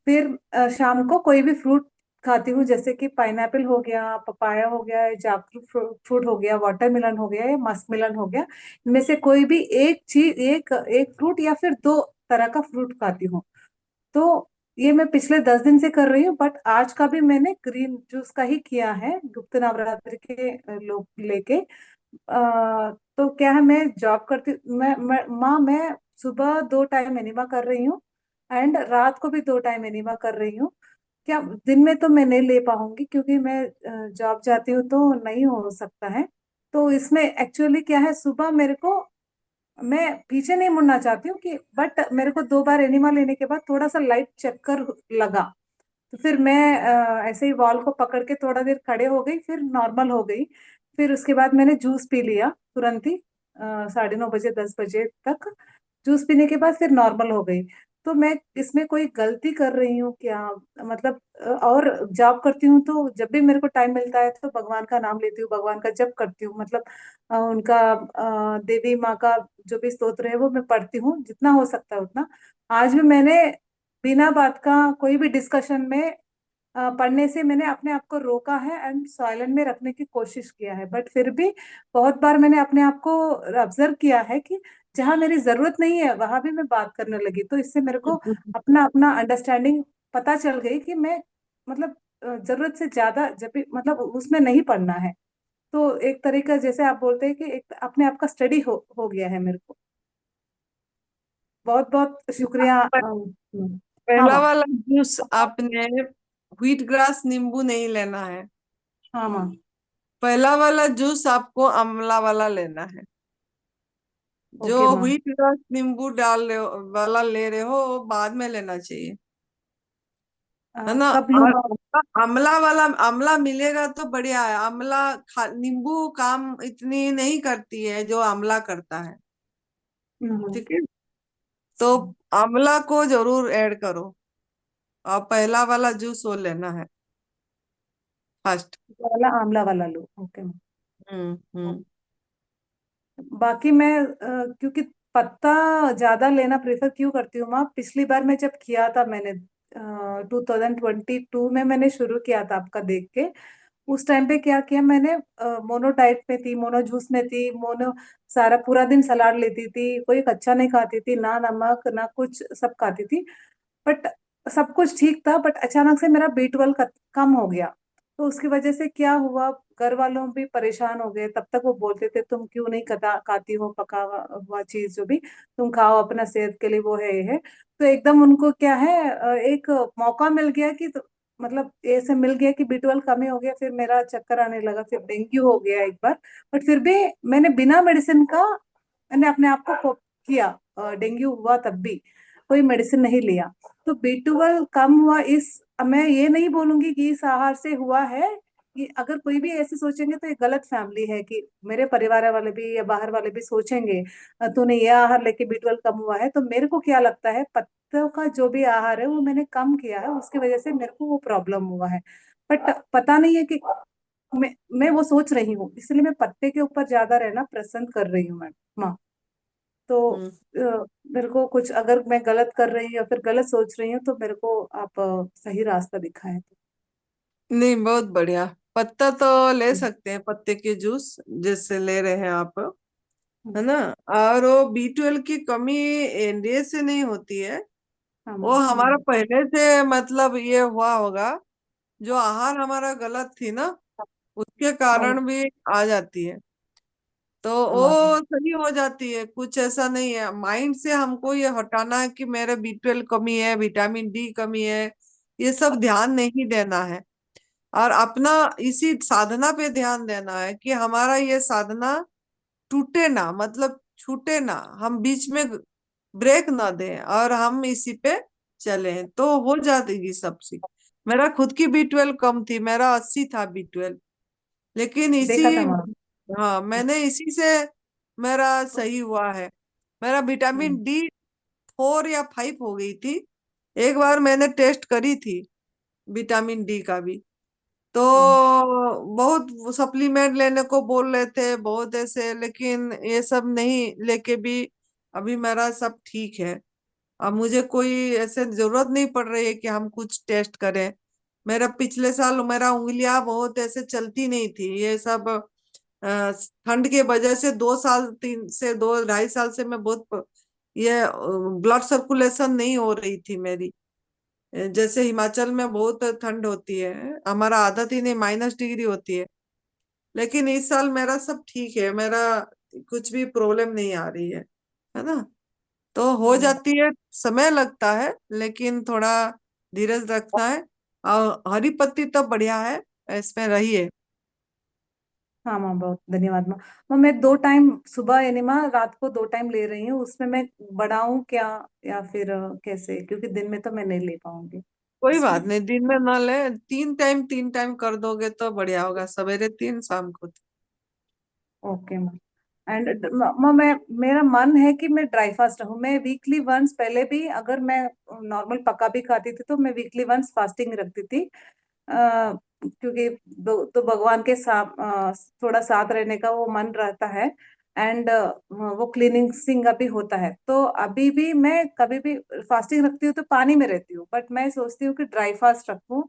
फिर शाम को कोई भी फ्रूट खाती हूँ, जैसे कि पाइनएप्पल हो गया, पपाया हो गया, जैकफ्रूट फ्रूट हो गया, वाटरमेलन हो गया या मस्कमेलन हो गया। इनमें से कोई भी एक चीज, एक एक फ्रूट या फिर 2 तरह का फ्रूट खाती हूँ। तो ये मैं पिछले 10 दिन से कर रही हूँ, बट आज का भी मैंने ग्रीन जूस का ही किया है गुप्त नवरात्रि के लोग लेके। तो क्या है, मैं जॉब करती, मैं सुबह 2 टाइम एनिमा कर रही हूँ एंड रात को भी 2 टाइम एनिमा कर रही हूँ। क्या दिन में तो मैं नहीं ले पाऊंगी क्योंकि मैं जॉब जाती हूँ तो नहीं हो सकता है। तो इसमें एक्चुअली क्या है, सुबह मेरे को, मैं पीछे नहीं मुड़ना चाहती हूँ कि, बट मेरे को 2 बार एनिमा लेने के बाद थोड़ा सा लाइट चक्कर लगा। तो फिर मैं ऐसे ही वॉल को पकड़ के थोड़ा देर खड़े हो गई, फिर नॉर्मल हो गई। फिर उसके बाद मैंने जूस पी लिया तुरंत ही, 9:30 बजे, 10 बजे तक जूस पीने के बाद फिर नॉर्मल हो गई। तो मैं इसमें कोई गलती कर रही हूँ क्या, मतलब और जॉब करती हूँ तो जब भी मेरे को टाइम मिलता है तो भगवान का नाम लेती हूँ, भगवान का जप करती हूँ, मतलब उनका देवी माँ का जो भी स्तोत्र है वो मैं पढ़ती हूँ जितना हो सकता है उतना। आज भी मैंने बिना बात का कोई भी डिस्कशन में पढ़ने से मैंने अपने आप को रोका है एंड साइलेंट में रखने की कोशिश किया है। बट फिर भी बहुत बार मैंने अपने आप को ऑब्जर्व किया है कि जहां मेरी जरूरत नहीं है वहां भी मैं बात करने लगी, तो इससे मेरे को अपना अपना अंडरस्टैंडिंग पता चल गई कि मैं, मतलब जरूरत से ज्यादा जब भी, मतलब उसमें नहीं पढ़ना है। तो एक तरीका, जैसे आप बोलते हैं कि एक अपने आप का स्टडी हो गया है मेरे को। बहुत बहुत शुक्रिया। हाँ पहला माँ। वाला जूस आपने व्हीट ग्रास नींबू नहीं लेना है। हाँ माँ। पहला वाला जूस आपको आंवला वाला लेना है। जो ओके माँ। व्हीट ग्रास नींबू वाला ले रहे हो वो बाद में लेना चाहिए। है ना। कब लूँ और माँ? आंवला वाला आंवला मिलेगा तो बढ़िया है। आंवला नींबू काम इतनी नहीं करती है जो आंवला करता है। ठीक है, तो आंवला को जरूर ऐड करो और पहला वाला जूस वो लेना है फर्स्ट। वाला आंवला वाला लूँ, ओके माँ। हम्म। बाकी मैं क्योंकि पत्ता ज्यादा लेना प्रेफर क्यों करती हूँ माँ, पिछली बार मैं जब किया था मैंने 2022 में मैंने शुरू किया था आपका देख के। उस टाइम पे क्या किया मैंने, मोनो डाइट पे थी, मोनो जूस में थी, मोनो सारा पूरा दिन सलाद लेती थी, कोई कच्चा नहीं खाती थी, ना नमक ना कुछ, सब खाती थी। बट सब कुछ ठीक था, बट अचानक से मेरा B12 कम हो गया। तो उसकी वजह से क्या हुआ, घर वालों भी परेशान हो गए। तब तक वो बोलते थे तुम क्यों नहीं खाती हो पका हुआ चीज, जो भी तुम खाओ अपना सेहत के लिए वो है ये है। तो एकदम उनको क्या है, एक मौका मिल गया कि मतलब ऐसे मिल गया कि B12 कमी हो गया, फिर मेरा चक्कर आने लगा, फिर डेंगू हो गया एक बार। बट फिर भी मैंने बिना मेडिसिन का मैंने अपने आप को कोप किया। डेंगू हुआ तब भी कोई मेडिसिन नहीं लिया। तो B12 कम हुआ, इस मैं ये नहीं बोलूंगी कि इस आहार से हुआ है। कि अगर कोई भी ऐसे सोचेंगे तो ये गलत फैमिली है, कि मेरे परिवार वाले भी या बाहर वाले भी सोचेंगे तूने ये आहार लेके B12 कम हुआ है। तो मेरे को क्या लगता है, पत्तों का जो भी आहार है वो मैंने कम किया है, उसकी वजह से मेरे को वो प्रॉब्लम हुआ है। बट पता नहीं है कि मैं वो सोच रही हूँ, इसलिए मैं पत्ते के ऊपर ज्यादा रहना पसंद कर रही हूँ मैं माँ। तो मेरे को कुछ, अगर मैं गलत कर रही हूँ या फिर गलत सोच रही हूँ तो मेरे को आप सही रास्ता दिखाएं तो। नहीं, बहुत बढ़िया। पत्ता तो ले सकते हैं, पत्ते के जूस जैसे ले रहे हैं आप, है ना। और वो B12 की कमी एनडीए से नहीं होती है, वो हमारा पहले से मतलब ये हुआ होगा, जो आहार हमारा गलत थी ना उसके कारण भी आ जाती है। तो वो सही हो जाती है, कुछ ऐसा नहीं है। माइंड से हमको ये हटाना है कि मेरे B12 कमी है, विटामिन डी कमी है, ये सब ध्यान नहीं देना है। और अपना इसी साधना पे ध्यान देना है कि हमारा ये साधना टूटे ना, मतलब छूटे ना, हम बीच में ब्रेक ना दें और हम इसी पे चलें तो हो जाएगी सब चीज। मेरा खुद की B12 कम थी, मेरा 80 था B12, लेकिन देखा था इसी, माँ। हाँ, मैंने इसी से मेरा सही हुआ है। मेरा विटामिन D 4 या 5 हो गई थी। एक बार मैंने टेस्ट करी थी विटामिन डी का भी, तो बहुत सप्लीमेंट लेने को बोल रहे थे बहुत ऐसे, लेकिन ये सब नहीं लेके भी अभी मेरा सब ठीक है। अब मुझे कोई ऐसे जरूरत नहीं पड़ रही है कि हम कुछ टेस्ट करें। मेरा पिछले साल मेरा उंगलियां बहुत ऐसे चलती नहीं थी, ये सब ठंड के वजह से 2 साल 3 से 2 ढाई साल से मैं बहुत ये ब्लड सर्कुलेशन नहीं हो रही थी मेरी। जैसे हिमाचल में बहुत ठंड होती है, हमारा आदत ही नहीं, -डिग्री होती है। लेकिन इस साल मेरा सब ठीक है, मेरा कुछ भी प्रॉब्लम नहीं आ रही है ना। तो हो जाती है, समय लगता है लेकिन थोड़ा धीरज रखना है। और हरी पत्ती तो बढ़िया है, इसमें रहिए। हाँ माँ, बहुत धन्यवाद माँ। माँ मैं 2 टाइम सुबह यानी माँ रात को 2 टाइम ले रही हूँ, उसमें मैं बढ़ाऊं क्या या फिर कैसे, क्योंकि दिन में तो मैं नहीं ले पाऊंगी कोई बात इसलिए। नहीं, दिन में ना ले, 3 टाइम कर दोगे तो बढ़िया होगा, सवेरे 3 शाम को 3। Okay ma'am. एंड मैं, मेरा मन है कि मैं ड्राई फास्ट रहूं। मैं वीकली वंस, पहले भी अगर मैं नॉर्मल पका भी खाती थी तो मैं वीकली वंस फास्टिंग रखती थी। क्योंकि तो भगवान के साथ थोड़ा साथ रहने का वो मन रहता है। एंड वो क्लीनिंग भी होता है। तो अभी भी मैं कभी भी फास्टिंग रखती हूँ तो पानी में रहती हूँ, बट मैं सोचती हूँ कि ड्राई फास्ट रखूं।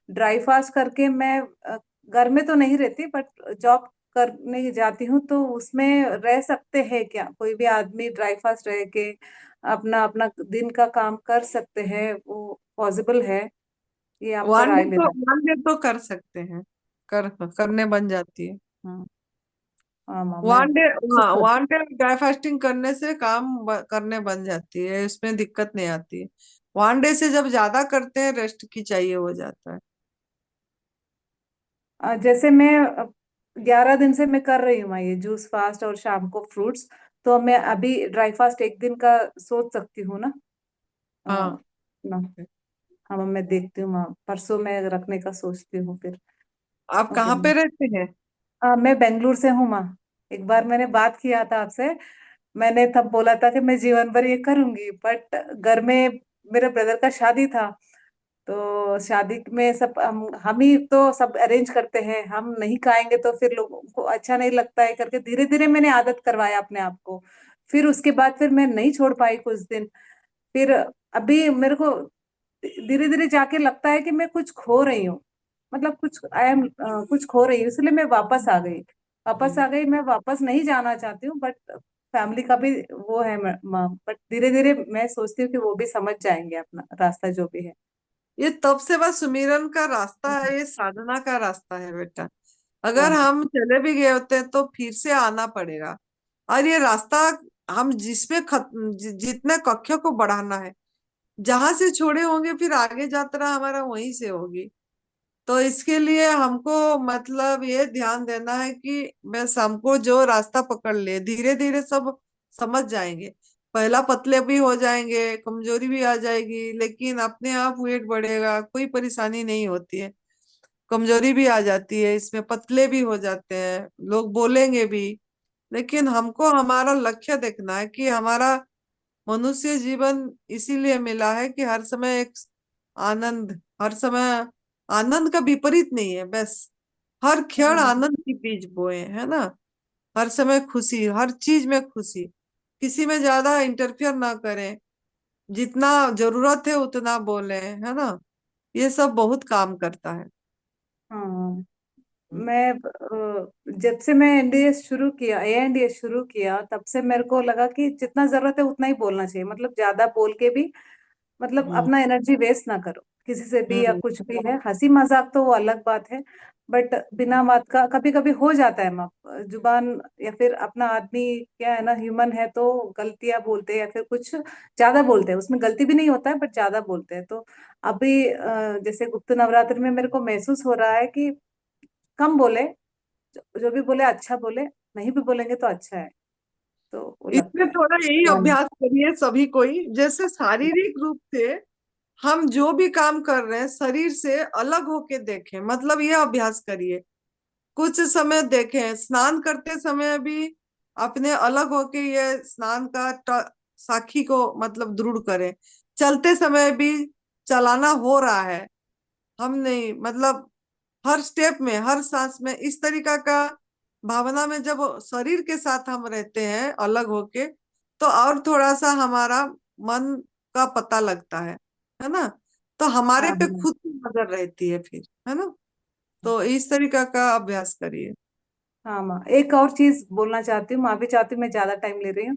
ड्राई फास्ट करके मैं घर में तो नहीं रहती, बट जॉब करने जाती हूँ, तो उसमें रह सकते हैं क्या कोई भी आदमी ड्राई फास्ट रह के अपना अपना दिन का काम कर सकते हैं, वो पॉसिबल है? ये आपका वन राय डे तो लेना। वन डे तो कर सकते हैं, करने बन जाती है। हाँ माँ, मैं वन डे, खुद हाँ, कर। वन डे ड्राई फास्टिंग करने से काम करने बन जाती है, इसमें दिक्कत नहीं आती है। वन डे से जब ज्यादा करते हैं रेस्ट की चाहिए हो जाता है। जैसे मैं 11 दिन से मैं कर रही हूँ माँ ये जूस फास्ट और शाम को फ्रूट्स। तो मैं अभी ड्राई फास्ट एक दिन का सोच सकती हूँ ना? हाँ, ना। हाँ माँ, मैं देखती हूँ माँ, परसों मैं रखने का सोचती हूँ फिर। आप ओके कहाँ माँ। पे रहते हैं? मैं बेंगलुरु से हूँ माँ। एक बार मैंने बात किया था आपसे, मैंने तब बोला था कि मैं जीवन भर ये करूंगी, बट घर में मेरे ब्रदर का शादी था, तो शादी में सब हम ही तो सब अरेंज करते हैं, हम नहीं खाएंगे तो फिर लोगों को अच्छा नहीं लगता है करके धीरे धीरे मैंने आदत करवाया अपने आप को। फिर उसके बाद फिर मैं नहीं छोड़ पाई कुछ दिन। फिर अभी मेरे को धीरे धीरे जाके लगता है कि मैं कुछ खो रही हूँ, मतलब कुछ आई एम कुछ खो रही हूँ, इसलिए मैं वापस आ गई। मैं वापस नहीं जाना चाहती हूँ, बट फैमिली का भी वो है माँ, बट धीरे धीरे मैं सोचती हूँ कि वो भी समझ जाएंगे अपना रास्ता जो भी है। ये तब से बस सुमिरन का रास्ता है, ये साधना का रास्ता है बेटा। अगर हाँ हम चले भी गए होते हैं तो फिर से आना पड़ेगा। और ये रास्ता हम जिसमें जितने कक्षों को बढ़ाना है, जहां से छोड़े होंगे फिर आगे यात्रा हमारा वहीं से होगी। तो इसके लिए हमको मतलब ये ध्यान देना है कि बस हमको जो रास्ता पकड़ ले, धीरे धीरे सब समझ जाएंगे। पहला पतले भी हो जाएंगे, कमजोरी भी आ जाएगी, लेकिन अपने आप वेट बढ़ेगा, कोई परेशानी नहीं होती है। कमजोरी भी आ जाती है, इसमें पतले भी हो जाते हैं, लोग बोलेंगे भी, लेकिन हमको हमारा लक्ष्य देखना है कि हमारा मनुष्य जीवन इसीलिए मिला है कि हर समय एक आनंद, हर समय आनंद का विपरीत नहीं है, बस हर क्षण आनंद की बीज बोए, है ना। हर समय खुशी, हर चीज में खुशी, किसी में ज्यादा इंटरफियर ना करें, जितना जरूरत है उतना बोले, है ना। ये सब बहुत काम करता है। हाँ। मैं जब से मैं एनडीएस शुरू किया, एएनडीएस शुरू किया, तब से मेरे को लगा कि जितना जरूरत है उतना ही बोलना चाहिए, मतलब ज्यादा बोल के भी मतलब हम्म अपना एनर्जी वेस्ट ना करो किसी से भी, या हम्म कुछ भी है। हंसी मजाक तो वो अलग बात है, बट बिना बात का कभी कभी हो जाता है माँ, जुबान या फिर अपना आदमी क्या है ना, ह्यूमन है तो गलतियां बोलते हैं या फिर कुछ ज्यादा बोलते हैं, उसमें गलती भी नहीं होता है बट ज्यादा बोलते हैं। तो अभी जैसे गुप्त नवरात्रि में मेरे को महसूस हो रहा है कि कम बोले, जो भी बोले अच्छा बोले, नहीं भी बोलेंगे तो अच्छा है, तो वो लगता इसमें है। थोड़ा यही हाँ अभ्यास करिए सभी कोई, जैसे शारीरिक रूप से हम जो भी काम कर रहे हैं शरीर से अलग होके देखें, मतलब ये अभ्यास करिए। कुछ समय देखें, स्नान करते समय भी अपने अलग होके ये स्नान का साखी को मतलब दृढ़ करें। चलते समय भी चलाना हो रहा है, हम नहीं मतलब हर स्टेप में, हर सांस में इस तरीका का भावना में जब शरीर के साथ हम रहते हैं अलग होके, तो और थोड़ा सा हमारा मन का पता लगता है ना। तो हमारे हाँ पे हाँ खुद की नजर रहती है फिर, है ना। तो इस तरीका का अभ्यास करिए। हाँ माँ, एक और चीज बोलना चाहती हूँ, माँ भी चाहती हूँ, मैं ज्यादा टाइम ले रही हूँ।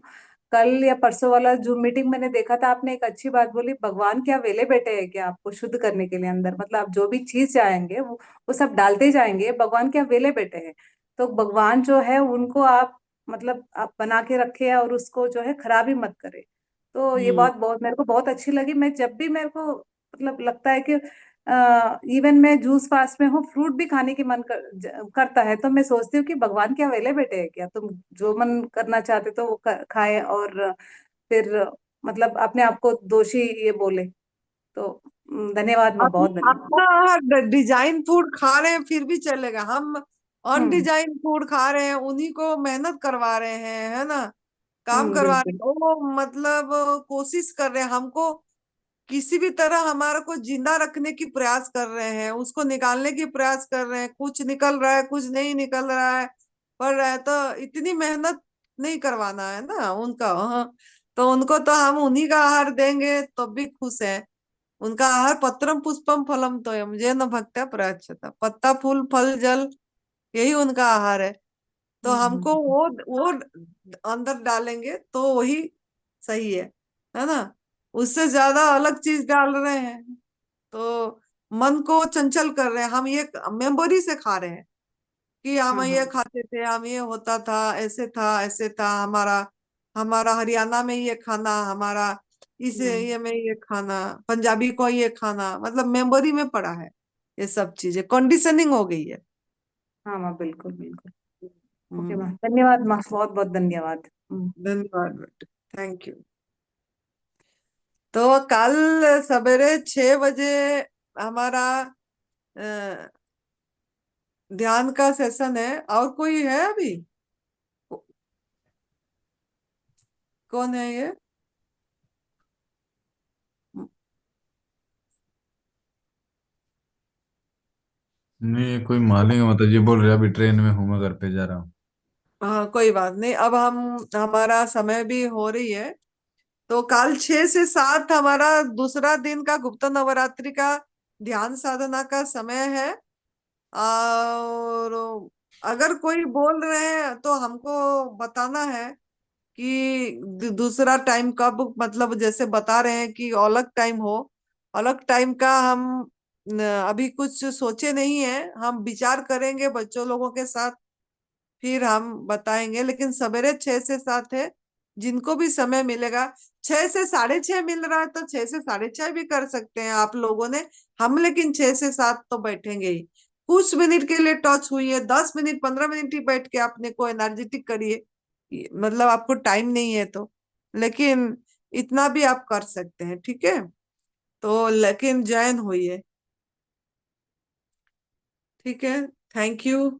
कल या परसों वाला जूम मीटिंग मैंने देखा था, आपने एक अच्छी बात बोली, भगवान क्या वेले बैठे हैं क्या आपको शुद्ध करने के लिए अंदर, मतलब आप जो भी चीज चाहेंगे वो सब डालते जाएंगे, भगवान क्या वेले बैठे हैं। तो भगवान जो है उनको आप मतलब आप बना के रखे और उसको जो है खराब ही मत करे। तो ये हम्म बात बहुत मेरे को बहुत अच्छी लगी। मैं जब भी मेरे को मतलब लगता है कि इवन मैं जूस फास्ट में हूँ, फ्रूट भी खाने की मन करता है, तो मैं सोचती हूँ कि भगवान क्या वेले बैठे हैं क्या, तुम जो मन करना चाहते तो वो खाए, और फिर मतलब अपने आप को दोषी ये बोले। तो धन्यवाद माँ, अभी बहुत धन्यवाद। अपना डिजाइन फूड खा रहे हैं फिर भी चलेगा, हम हम्म अनडिजाइन फूड खा रहे हैं, उन्हीं को मेहनत करवा रहे हैं, है ना, काम करवा रहे बिल्कुल। हैं, वो मतलब कोशिश कर रहे हैं हमको किसी भी तरह हमारे को जिंदा रखने की प्रयास कर रहे हैं, उसको निकालने की प्रयास कर रहे हैं, कुछ निकल रहा है कुछ नहीं निकल रहा है, पड़ रहा है, तो इतनी मेहनत नहीं करवाना है ना उनका। हाँ, तो उनको तो हम उन्हीं का आहार देंगे तो भी खुश है। उनका आहार पत्रम पुष्पम फलम तोयम येन भक्त्या प्रयच्छता, पत्ता फूल फल जल, यही उनका आहार है। तो हमको हम्म। वो अंदर डालेंगे तो वही सही है ना। उससे ज्यादा अलग चीज डाल रहे हैं तो मन को चंचल कर रहे हैं। हम ये मेमोरी से खा रहे हैं कि हम हाँ ये हाँ। खाते थे, हम ये होता था, ऐसे था ऐसे था, हमारा हमारा हरियाणा में ये खाना, हमारा इस हम्म, ये में ये खाना, पंजाबी को ये खाना, मतलब मेमोरी में पड़ा है। ये सब चीजें कंडीशनिंग हो गई है। हाँ माँ, बिल्कुल बिल्कुल। ओके माँ, हम्म धन्यवाद माँ, बहुत बहुत धन्यवाद। धन्यवाद बेटा, थैंक यू। तो तो कल सवेरे 6 बजे हमारा ध्यान का सेशन है। और कोई है अभी? कौन है ये? नहीं, कोई मालिक माता जी बोल रहे अभी ट्रेन में हूँ, मैं घर पे जा रहा हूँ। हाँ, कोई बात नहीं। अब हमारा समय भी हो रही है। तो कल 6 से 7 हमारा दूसरा दिन का गुप्त नवरात्रि का ध्यान साधना का समय है। और अगर कोई बोल रहे हैं तो हमको बताना है कि दूसरा टाइम कब, मतलब जैसे बता रहे हैं कि अलग टाइम हो। अलग टाइम का हम अभी कुछ सोचे नहीं है, हम विचार करेंगे बच्चों लोगों के साथ, फिर हम बताएंगे। लेकिन सवेरे 6 से 7 है, जिनको भी समय मिलेगा। 6 से 6:30 मिल रहा है तो 6 से 6:30 भी कर सकते हैं आप लोगों ने। हम लेकिन 6 से 7 तो बैठेंगे ही। कुछ मिनट के लिए टच हुई है, 10 मिनट 15 मिनट ही बैठ के अपने को एनर्जेटिक करिए। मतलब आपको टाइम नहीं है तो, लेकिन इतना भी आप कर सकते हैं, ठीक है? तो लेकिन जॉइन होइए, ठीक है? Thank you.